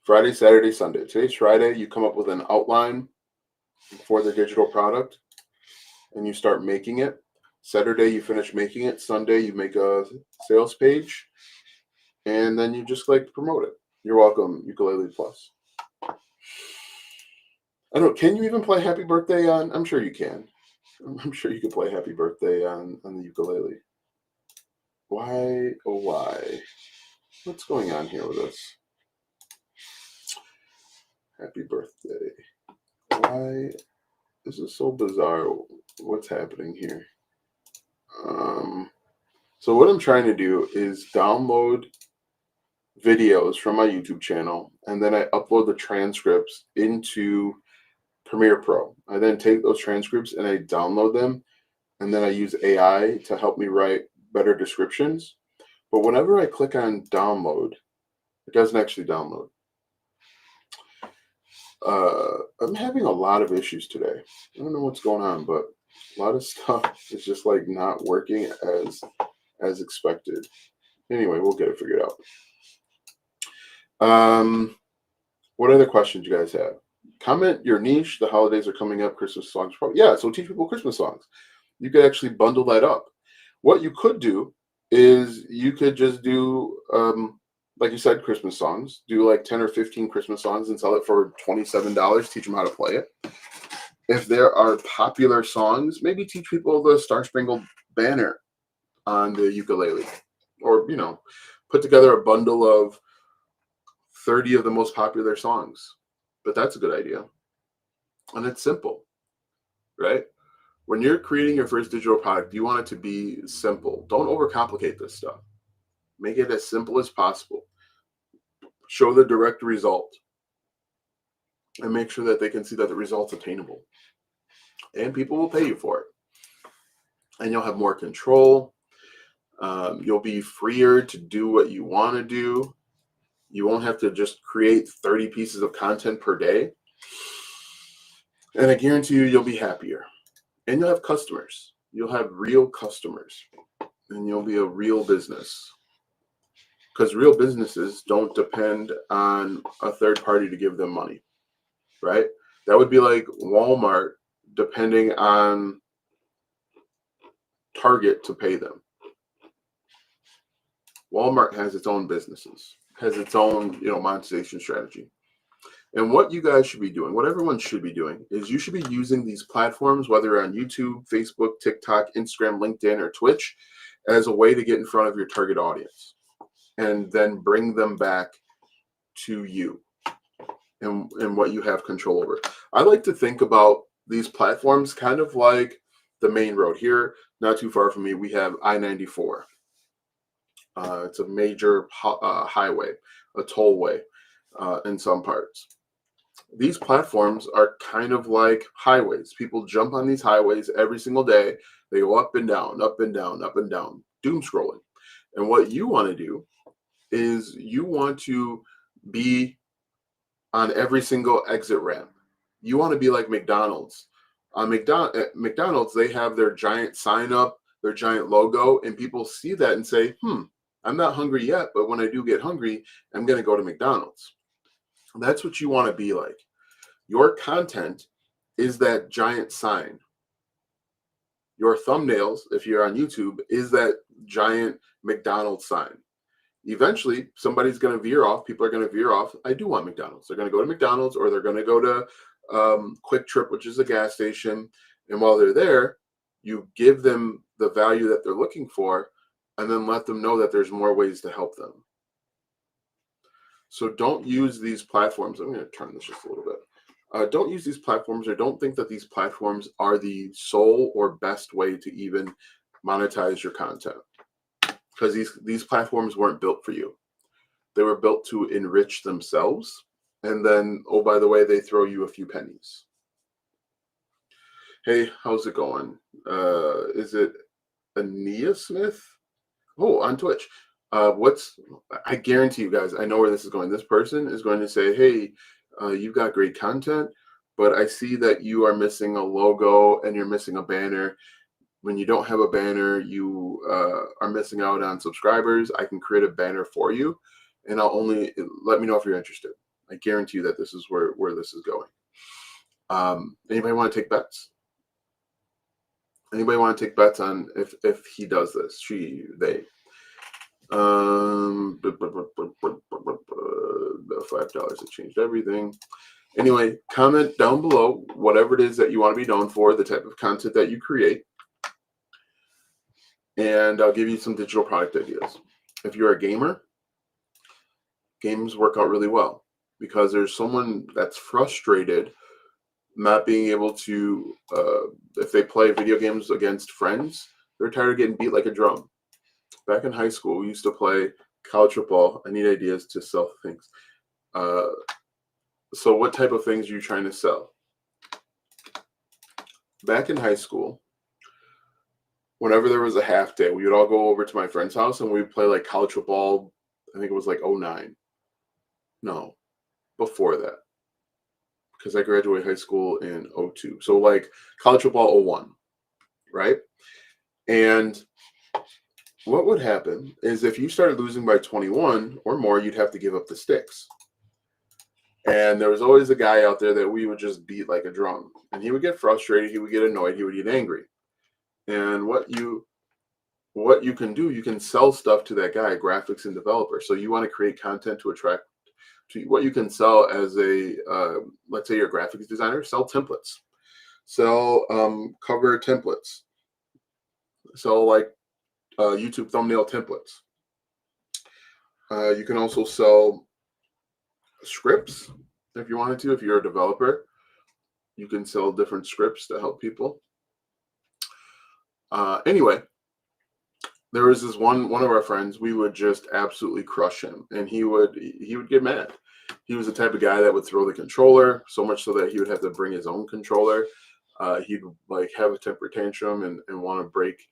Friday, Saturday, Sunday. Today's Friday. You come up with an outline for the digital product and you start making it. Saturday, you finish making it. Sunday, you make a sales page and then you just like promote it. You're welcome, Ukulele Plus. I don't know. Can you even play Happy Birthday on? I'm sure you can. I'm sure you can play Happy Birthday on the ukulele. Why, oh why? What's going on here with us? Happy birthday. Why? This is so bizarre. What's happening here? So what I'm trying to do is download videos from my YouTube channel, and then I upload the transcripts into Premiere Pro. I then take those transcripts and I download them, and then I use AI to help me write better descriptions. But whenever I click on download, it doesn't actually download. I'm having a lot of issues today. I don't know what's going on, but a lot of stuff is just like not working as expected. Anyway, we'll get it figured out. What other questions you guys have? Comment your niche. The holidays are coming up. Christmas songs. Yeah, so teach people Christmas songs. You could actually bundle that up. What you could do is you could just do, like you said, Christmas songs. Do like 10 or 15 Christmas songs and sell it for $27. Teach them how to play it. If there are popular songs, maybe teach people the Star Spangled Banner on the ukulele. Or, put together a bundle of 30 of the most popular songs. But that's a good idea. And it's simple, right? When you're creating your first digital product, you want it to be simple. Don't overcomplicate this stuff. Make it as simple as possible. Show the direct result. And make sure that they can see that the result's attainable. And people will pay you for it. And you'll have more control. You'll be freer to do what you want to do. You won't have to just create 30 pieces of content per day. And I guarantee you'll be happier. And you'll have customers. You'll have real customers. And you'll be a real business. Because real businesses don't depend on a third party to give them money. Right? That would be like Walmart depending on Target to pay them. Walmart has its own businesses, has its own, monetization strategy. And what you guys should be doing, what everyone should be doing, is you should be using these platforms, whether on YouTube, Facebook, TikTok, Instagram, LinkedIn, or Twitch, as a way to get in front of your target audience and then bring them back to you and what you have control over. I like to think about these platforms kind of like the main road. Here, not too far from me, we have I-94. It's a major highway, a tollway in some parts. These platforms are kind of like highways. People jump on these highways every single day. They go up and down, up and down, up and down, doom scrolling. And what you want to do is you want to be on every single exit ramp. You want to be like McDonald's. At McDonald's, they have their giant sign up, their giant logo, and people see that and say, I'm not hungry yet, but when I do get hungry, I'm going to go to McDonald's. That's what you want to be like. Your content is that giant sign. Your thumbnails, if you're on YouTube, is that giant McDonald's sign. eventually somebody's going to veer off. People are going to veer off. I do want McDonald's. They're going to go to McDonald's, or they're going to go to Quick Trip, which is a gas station. And while they're there, you give them the value that they're looking for, and then let them know that there's more ways to help them. So don't use these platforms. I'm going to turn this just a little bit. Don't use these platforms, or don't think that these platforms are the sole or best way to even monetize your content. Because these platforms weren't built for you. They were built to enrich themselves. And then, oh, by the way, they throw you a few pennies. Hey, how's it going? Is it Ania Smith? Oh, on Twitch. I guarantee you guys, I know where this is going. This person is going to say, hey, you've got great content, but I see that you are missing a logo and you're missing a banner. When you don't have a banner, you are missing out on subscribers. I can create a banner for you, and let me know if you're interested. I guarantee you that this is where this is going. Anybody want to take bets? Anybody want to take bets on if he does this? They. The $5 has changed everything. Anyway, comment down below whatever it is that you want to be known for, the type of content that you create, and I'll give you some digital product ideas. If you're a gamer, games work out really well because there's someone that's frustrated not being able to, if they play video games against friends, they're tired of getting beat like a drum. Back in high school, we used to play college football. I need ideas to sell things. So what type of things are you trying to sell? Back in high school, whenever there was a half day, we would all go over to my friend's house and we'd play like college football. I think it was like 09. No, before that. Because I graduated high school in 02. So like college football 01, right? And what would happen is if you started losing by 21 or more, you'd have to give up the sticks. And there was always a guy out there that we would just beat like a drum. And he would get frustrated, he would get annoyed, he would get angry. And what you can do, you can sell stuff to that guy, graphics and developer. So you want to create content to attract to what you can sell as a, let's say you're a graphics designer, sell templates, sell cover templates, sell like YouTube thumbnail templates. You can also sell scripts if you wanted to. If you're a developer, you can sell different scripts to help people. Anyway, there was this one of our friends. We would just absolutely crush him, and he would get mad. He was the type of guy that would throw the controller, so much so that he would have to bring his own controller. He'd like have a temper tantrum and want to break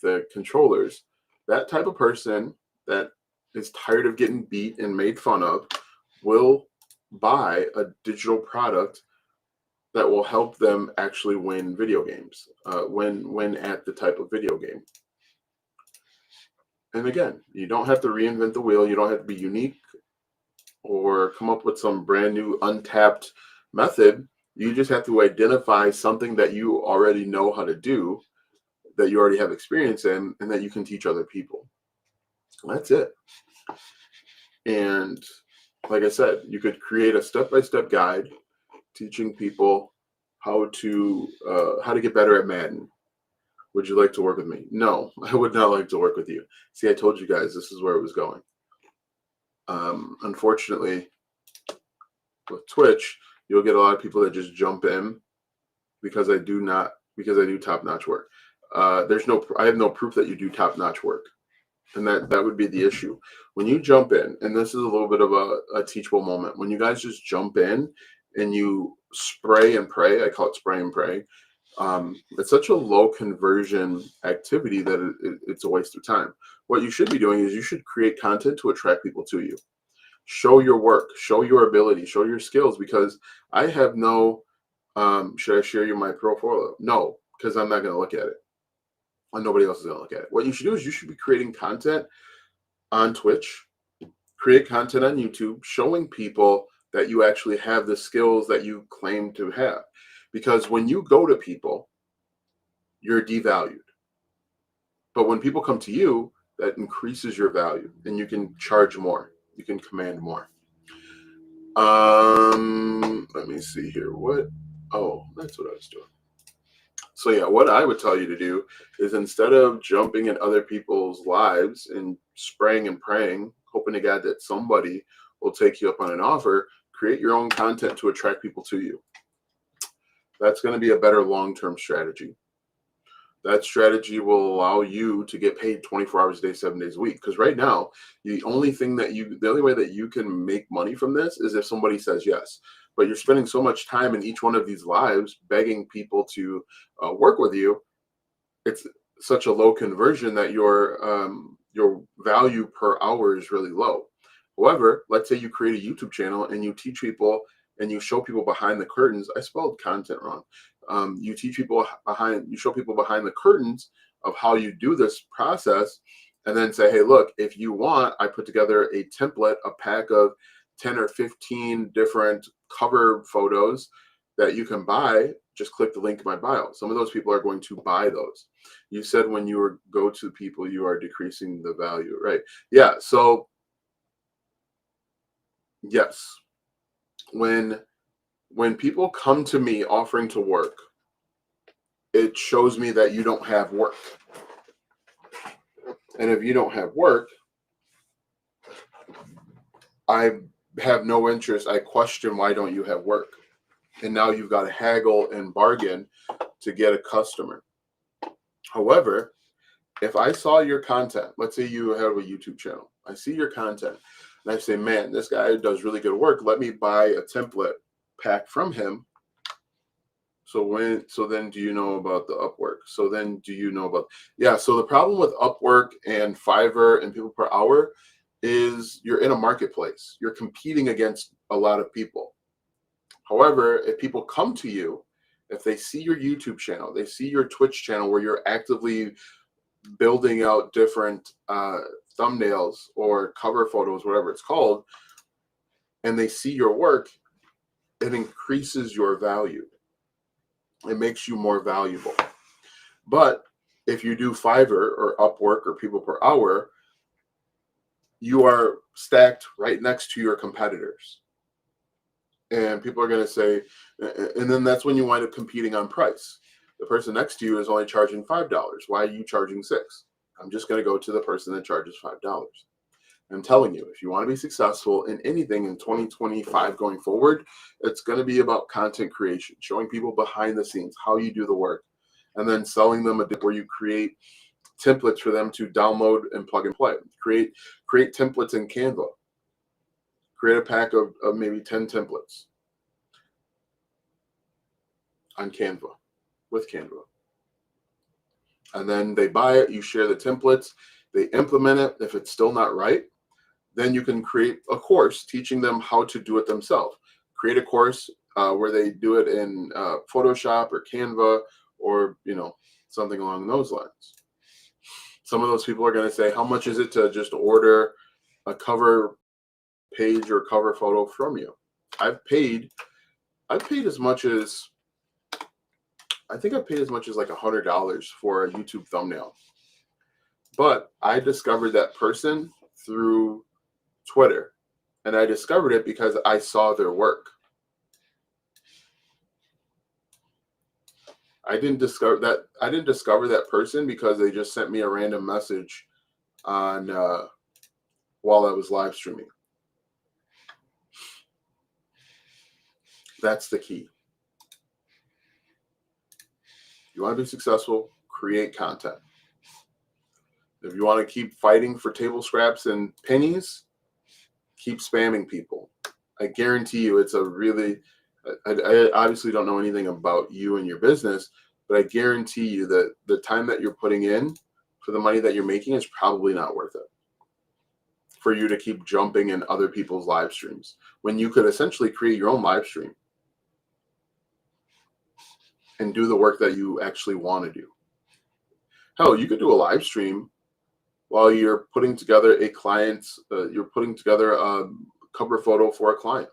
the controllers. That type of person that is tired of getting beat and made fun of will buy a digital product that will help them actually win video games, win at the type of video game. And again, you don't have to reinvent the wheel. You don't have to be unique or come up with some brand new untapped method. You just have to identify something that you already know how to do, that you already have experience in, and that you can teach other people. That's it. And like I said, you could create a step-by-step guide teaching people how to get better at Madden. Would you like to work with me? No, I would not like to work with you. See, I told you guys this is where it was going. Unfortunately, with Twitch, you'll get a lot of people that just jump in because I do top-notch work. I have no proof that you do top-notch work. And that would be the issue. When you jump in, and this is a little bit of a teachable moment, when you guys just jump in and you spray and pray, I call it spray and pray, it's such a low conversion activity that it's a waste of time. What you should be doing is you should create content to attract people to you. Show your work, show your ability, show your skills, because I have no, should I share you my portfolio? No, because I'm not going to look at it. And nobody else is going to look at it. What you should do is you should be creating content on Twitch, create content on YouTube, showing people that you actually have the skills that you claim to have. Because when you go to people, you're devalued. But when people come to you, that increases your value, and you can charge more. You can command more. Let me see here. What? Oh, that's what I was doing. So yeah, what I would tell you to do is, instead of jumping in other people's lives and spraying and praying, hoping to God that somebody will take you up on an offer, create your own content to attract people to you. That's going to be a better long-term strategy. That strategy will allow you to get paid 24 hours a day, 7 days a week. Because right now, the only way that you can make money from this is if somebody says yes. But you're spending so much time in each one of these lives begging people to work with you. It's such a low conversion that your value per hour is really low. However, let's say you create a YouTube channel and you teach people and you show people behind the curtains. I spelled content wrong. You show people behind the curtains of how you do this process, and then say, hey, look, if you want, I put together a template, a pack of 10 or 15 different cover photos that you can buy. Just click the link in my bio. Some of those people are going to buy those. You said when you go to people, you are decreasing the value, right? Yeah. So yes, when people come to me offering to work, it shows me that you don't have work. And if you don't have work, I have no interest. I question, why don't you have work? And now you've got to haggle and bargain to get a customer. However, if I saw your content, let's say you have a YouTube channel, I see your content and I say, man, this guy does really good work. Let me buy a template pack from him. So then do you know about the Upwork? So then do you know about, yeah. So the problem with Upwork and Fiverr and people per hour is you're in a marketplace. You're competing against a lot of people. However, if people come to you, if they see your YouTube channel, they see your Twitch channel where you're actively building out different thumbnails or cover photos, whatever it's called, and they see your work, it increases your value. It makes you more valuable. But if you do Fiverr or Upwork or people per hour, you are stacked right next to your competitors. And people are going to say, and then that's when you wind up competing on price. The person next to you is only charging $5. Why are you charging $6? I'm just going to go to the person that charges $5. I'm telling you, if you want to be successful in anything in 2025 going forward, it's going to be about content creation, showing people behind the scenes how you do the work, and then selling them where you create templates for them to download and plug and play. Create templates in Canva. Create a pack of maybe 10 templates on Canva, with Canva. And then they buy it, you share the templates, they implement it. If it's still not right, then you can create a course teaching them how to do it themselves. Create a course where they do it in Photoshop or Canva, or something along those lines. Some of those people are going to say, how much is it to just order a cover page or cover photo from you? I've paid as much as, I think I've paid as much as like $100 for a YouTube thumbnail. But I discovered that person through Twitter, and I discovered it because I saw their work. I didn't discover that person because they just sent me a random message on while I was live streaming. That's the key. You want to be successful, create content. If you want to keep fighting for table scraps and pennies, keep spamming people. I guarantee you it's a really, I obviously don't know anything about you and your business, but I guarantee you that the time that you're putting in for the money that you're making is probably not worth it for you to keep jumping in other people's live streams when you could essentially create your own live stream and do the work that you actually want to do. Hell, you could do a live stream while you're putting together a client's, you're putting together a cover photo for a client.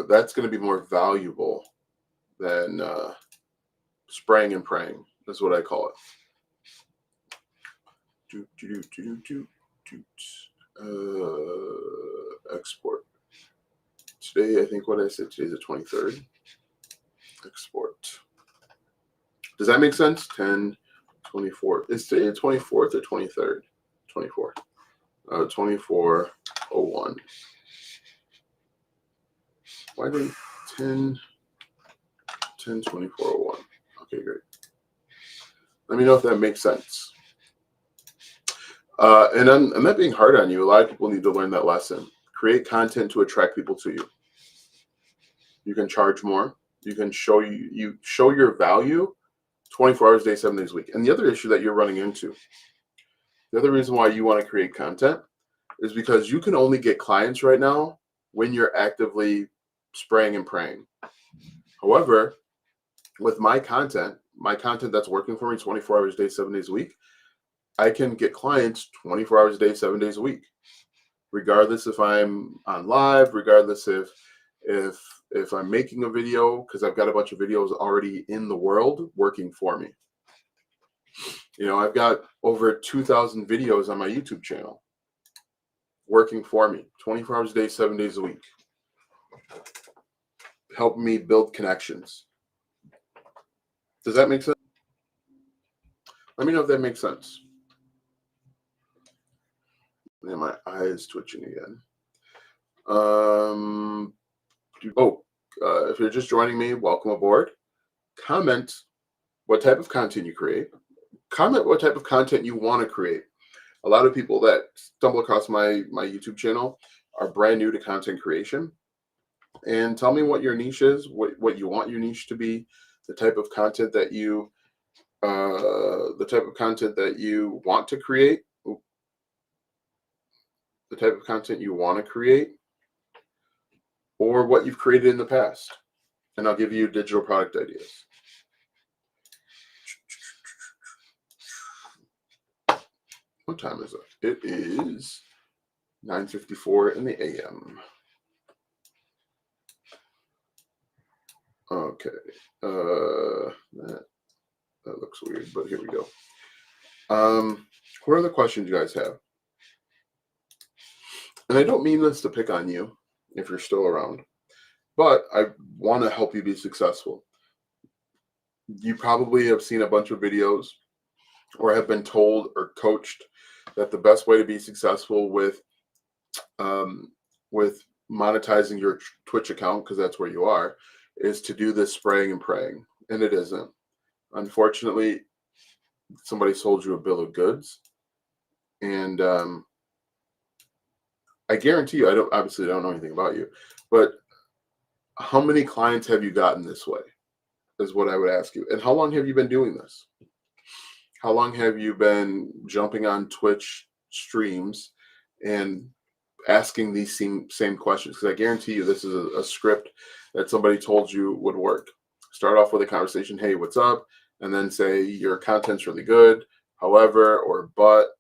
That's going to be more valuable than spraying and praying, is what I call it. Export. Today, I think what I said, today's the 23rd. Export. Does that make sense? 10, 24. Is today the 24th or 23rd? 24. 2401. Why did 10, 2401? Okay, great. Let me know if that makes sense. And I'm not being hard on you. A lot of people need to learn that lesson. Create content to attract people to you. You can charge more. You can show your value 24 hours a day, 7 days a week. And the other issue that you're running into, the other reason why you want to create content is because you can only get clients right now when you're actively spraying and praying. However, with my content that's working for me 24 hours a day, 7 days a week, I can get clients 24 hours a day, 7 days a week, regardless if I'm on live, regardless if I'm making a video, because I've got a bunch of videos already in the world working for me. You know, I've got over 2,000 videos on my YouTube channel working for me 24 hours a day, 7 days a week, helping me build connections. Does that make sense? Let me know if that makes sense. And my eyes twitching again. If you're just joining me, welcome aboard. Comment what type of content you create. Comment what type of content you want to create. A lot of people that stumble across my YouTube channel are brand new to content creation. And tell me what your niche is, what you want your niche to be, the type of content that you want to create, the type of content you want to create, or what you've created in the past. And I'll give you digital product ideas. What time is it? It is 9:54 in the AM. Okay. That looks weird, but here we go. What are the questions you guys have? And I don't mean this to pick on you if you're still around, but I want to help you be successful. You probably have seen a bunch of videos or have been told or coached that the best way to be successful with monetizing your Twitch account, because that's where you are, is to do this spraying and praying. And it isn't. Unfortunately, somebody sold you a bill of goods. And I guarantee you, I don't know anything about you, but how many clients have you gotten this way is what I would ask you. And how long have you been doing this? How long have you been jumping on Twitch streams and asking these same questions? Because I guarantee you this is a script that somebody told you would work. Start off with a conversation, hey, what's up? And then say your content's really good, however, or but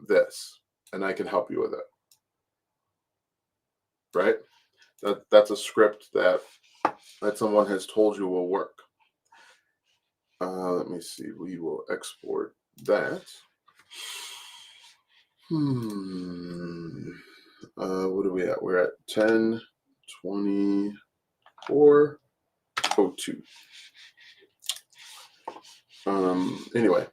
this, and I can help you with it. Right? That's a script that someone has told you will work. Let me see. We will export that. What are we at? We're at 10:24:02. Anyway,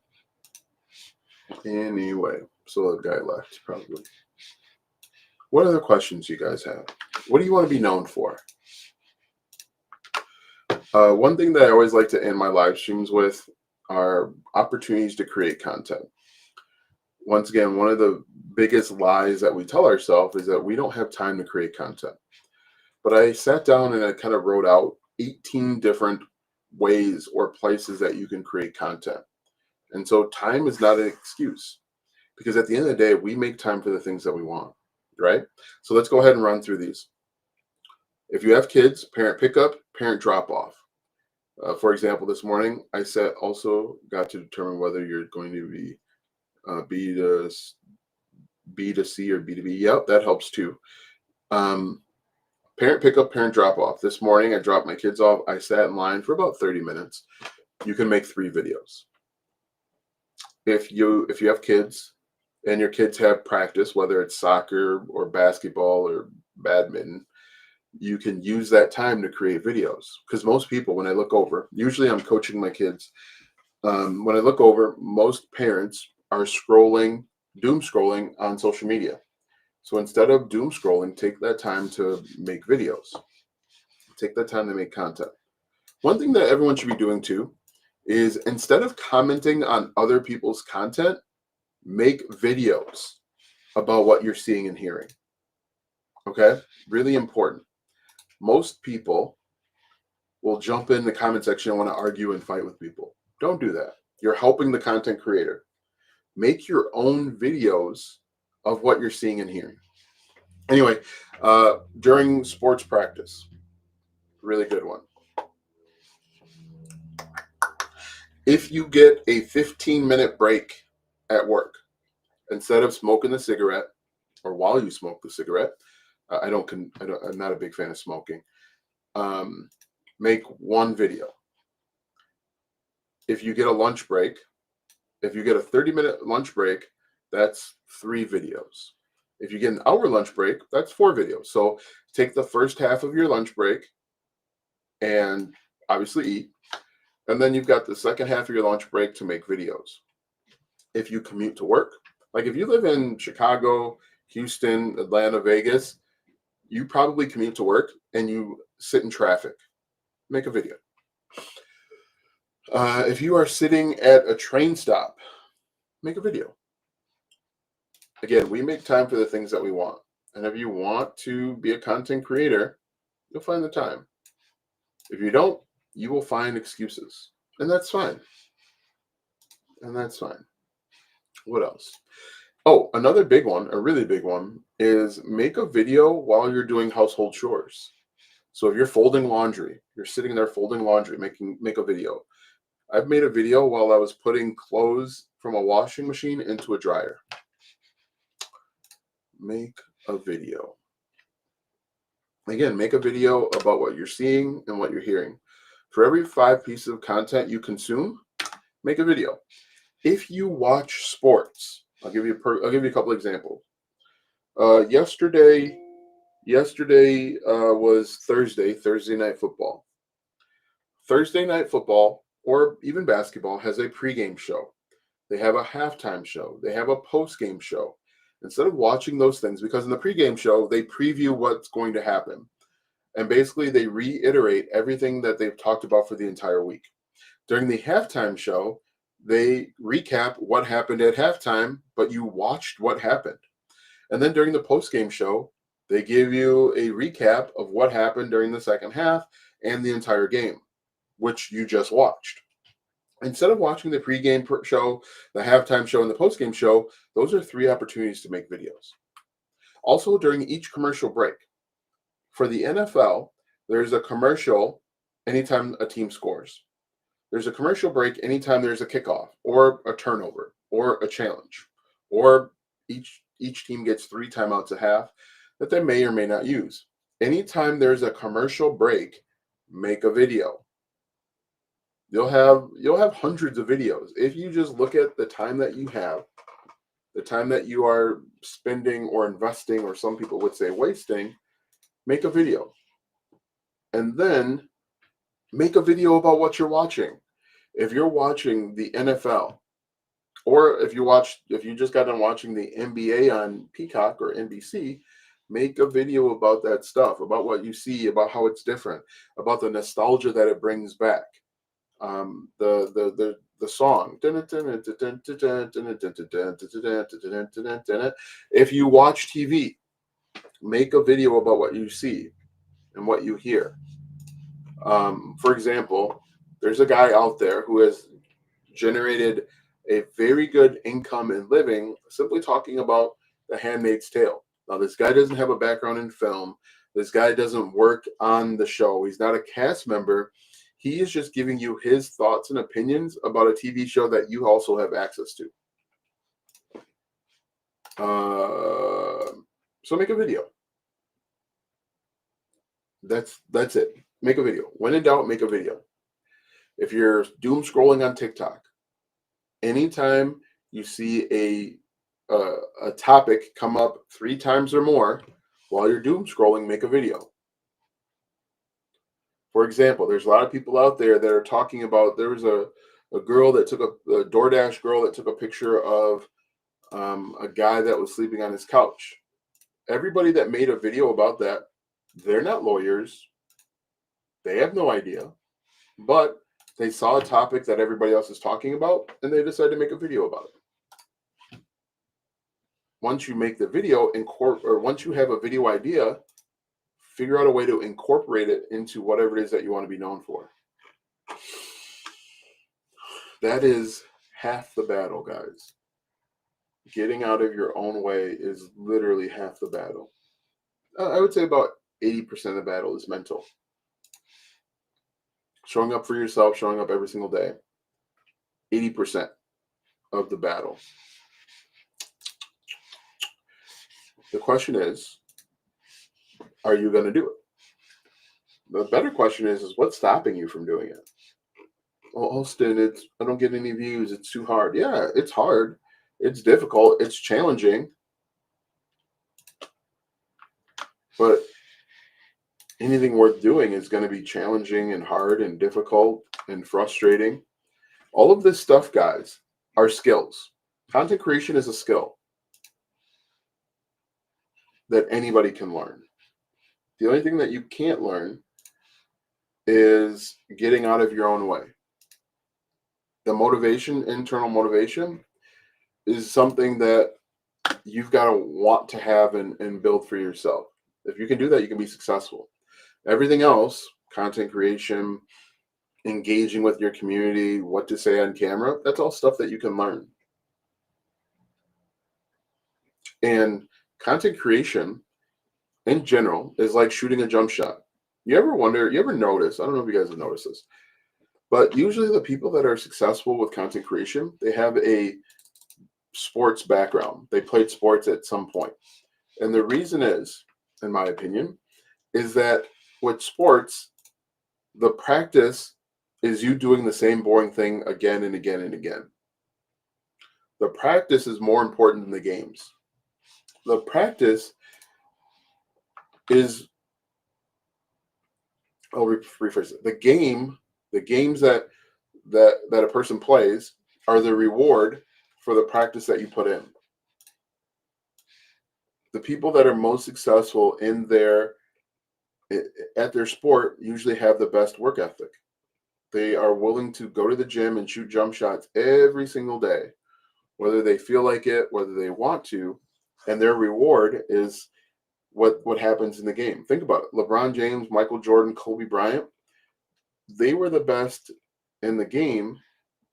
so the guy left probably. What other questions you guys have? What do you want to be known for? One thing that I always like to end my live streams with are opportunities to create content. Once again, one of the biggest lies that we tell ourselves is that we don't have time to create content. But I sat down and I kind of wrote out 18 different ways or places that you can create content. And so time is not an excuse, because at the end of the day, we make time for the things that we want, right? So let's go ahead and run through these. If you have kids, parent pickup, parent drop off. For example, this morning I also got to determine whether you're going to be B to C or B to B. Yep, that helps too. Parent pickup, parent drop off. This morning I dropped my kids off. I sat in line for about 30 minutes. You can make 3 videos. if you have kids and your kids have practice, whether it's soccer or basketball or badminton, you can use that time to create videos. Because most people, when I look over, usually I'm coaching my kids. When I look over, most parents are doom scrolling on social media. So instead of doom scrolling, take that time to make videos. Take that time to make content. One thing that everyone should be doing too is, instead of commenting on other people's content, make videos about what you're seeing and hearing. Okay? Really important. Most people will jump in the comment section and want to argue and fight with people. Don't do that. You're helping the content creator. Make your own videos of what you're seeing and hearing. Anyway, during sports practice, really good one. If you get a 15-minute break at work, instead of smoking the cigarette, or while you smoke the cigarette, I'm not a big fan of smoking. Make one video. If you get a lunch break, if you get a 30-minute lunch break, that's 3 videos. If you get an hour lunch break, that's 4 videos. So take the first half of your lunch break and obviously eat. And then you've got the second half of your lunch break to make videos. If you commute to work, like if you live in Chicago, Houston, Atlanta, Vegas, you probably commute to work and you sit in traffic. Make a video. If you are sitting at a train stop, make a video. Again, we make time for the things that we want. And if you want to be a content creator, you'll find the time. If you don't, you will find excuses. And that's fine. What else? Oh, another big one, a really big one, is make a video while you're doing household chores. So if you're folding laundry, you're sitting there folding laundry, make a video. I've made a video while I was putting clothes from a washing machine into a dryer. Make a video. Again, make a video about what you're seeing and what you're hearing. For every 5 pieces of content you consume, make a video. If you watch sports, I'll give you a couple examples. Yesterday was Thursday Night Football. Thursday Night Football, or even basketball, has a pregame show. They have a halftime show. They have a postgame show. Instead of watching those things, because in the pregame show, they preview what's going to happen. And basically, they reiterate everything that they've talked about for the entire week. During the halftime show, they recap what happened at halftime, but you watched what happened. And then during the postgame show, they give you a recap of what happened during the second half and the entire game, which you just watched. Instead of watching the pregame show, the halftime show, and the postgame show, those are 3 opportunities to make videos. Also, during each commercial break, for the NFL, there's a commercial anytime a team scores. There's a commercial break anytime there's a kickoff or a turnover or a challenge, or each team gets 3 timeouts a half that they may or may not use. Anytime there's a commercial break, make a video. You'll have hundreds of videos. If you just look at the time that you have, the time that you are spending or investing, or some people would say wasting, make a video. And then make a video about what you're watching. If you're watching the NFL, or if you just got done watching the NBA on Peacock or NBC, make a video about that stuff, about what you see, about how it's different, about the nostalgia that it brings back. The song. If you watch TV, make a video about what you see and what you hear. For example, there's a guy out there who has generated a very good income and living simply talking about The Handmaid's Tale. Now, this guy doesn't have a background in film. This guy doesn't work on the show. He's not a cast member. He is just giving you his thoughts and opinions about a TV show that you also have access to. So make a video. That's it. Make a video. When in doubt, make a video. If you're doom scrolling on TikTok, anytime you see a topic come up 3 times or more while you're doom scrolling, make a video. For example, there's a lot of people out there that are talking about, there was a girl that took a DoorDash girl that took a picture of a guy that was sleeping on his couch. Everybody that made a video about that, they're not lawyers. They have no idea, but they saw a topic that everybody else is talking about, and they decided to make a video about it. Once you make the video, or once you have a video idea, figure out a way to incorporate it into whatever it is that you want to be known for. That is half the battle, guys. Getting out of your own way is literally half the battle. I would say about 80% of the battle is mental. Showing up for yourself, showing up every single day. 80% of the battle. The question is, are you going to do it? The better question is what's stopping you from doing it? Well, Austin, I don't get any views. It's too hard. Yeah, it's hard. It's difficult. It's challenging. But anything worth doing is going to be challenging and hard and difficult and frustrating. All of this stuff, guys, are skills. Content creation is a skill that anybody can learn. The only thing that you can't learn is getting out of your own way. The motivation, internal motivation, is something that you've got to want to have and build for yourself. If you can do that, you can be successful. Everything else, content creation, engaging with your community, what to say on camera, that's all stuff that you can learn. And content creation in general is like shooting a jump shot. You ever notice, I don't know if you guys have noticed this, but usually the people that are successful with content creation, they have a sports background. They played sports at some point. And the reason is, in my opinion, is that with sports, the practice is you doing the same boring thing again and again and again. The practice is more important than the games. The practice is, I'll rephrase it. The games that a person plays are the reward for the practice that you put in. The people that are most successful at their sport usually have the best work ethic. They are willing to go to the gym and shoot jump shots every single day, whether they feel like it, whether they want to, and their reward is what happens in the game. Think about it. LeBron James, Michael Jordan, Kobe Bryant, they were the best in the game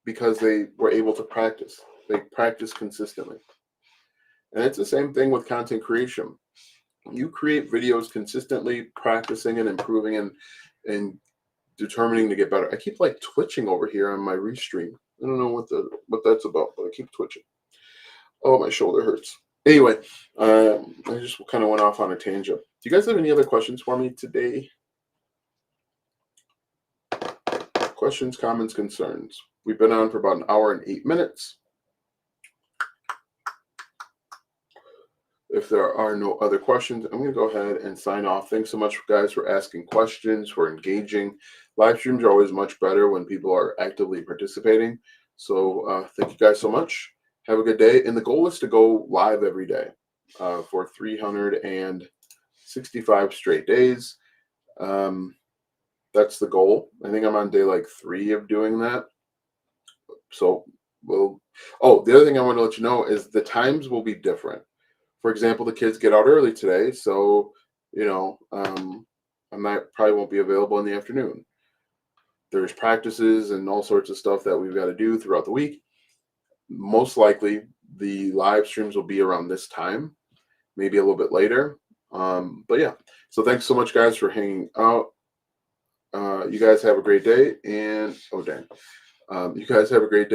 because they were able to practice. They practice consistently. And it's the same thing with content creation. You create videos consistently, practicing and improving and determining to get better. I keep like twitching over here on my restream. I don't know what that's about, but I keep twitching. Oh, my shoulder hurts. Anyway, I just kind of went off on a tangent. Do you guys have any other questions for me today? Questions, comments, concerns? We've been on for about an hour and 8 minutes. If there are no other questions, I'm going to go ahead and sign off. Thanks so much, guys, for asking questions, for engaging. Live streams are always much better when people are actively participating. So thank you guys so much. Have a good day. And the goal is to go live every day for 365 straight days. That's the goal. I think I'm on day like 3 of doing that. So the other thing I want to let you know is the times will be different. For example, the kids get out early today, so probably won't be available in the afternoon. There's practices and all sorts of stuff that we've got to do throughout the week. Most likely, the live streams will be around this time, maybe a little bit later. But yeah, so thanks so much, guys, for hanging out. You guys have a great day, and you guys have a great day.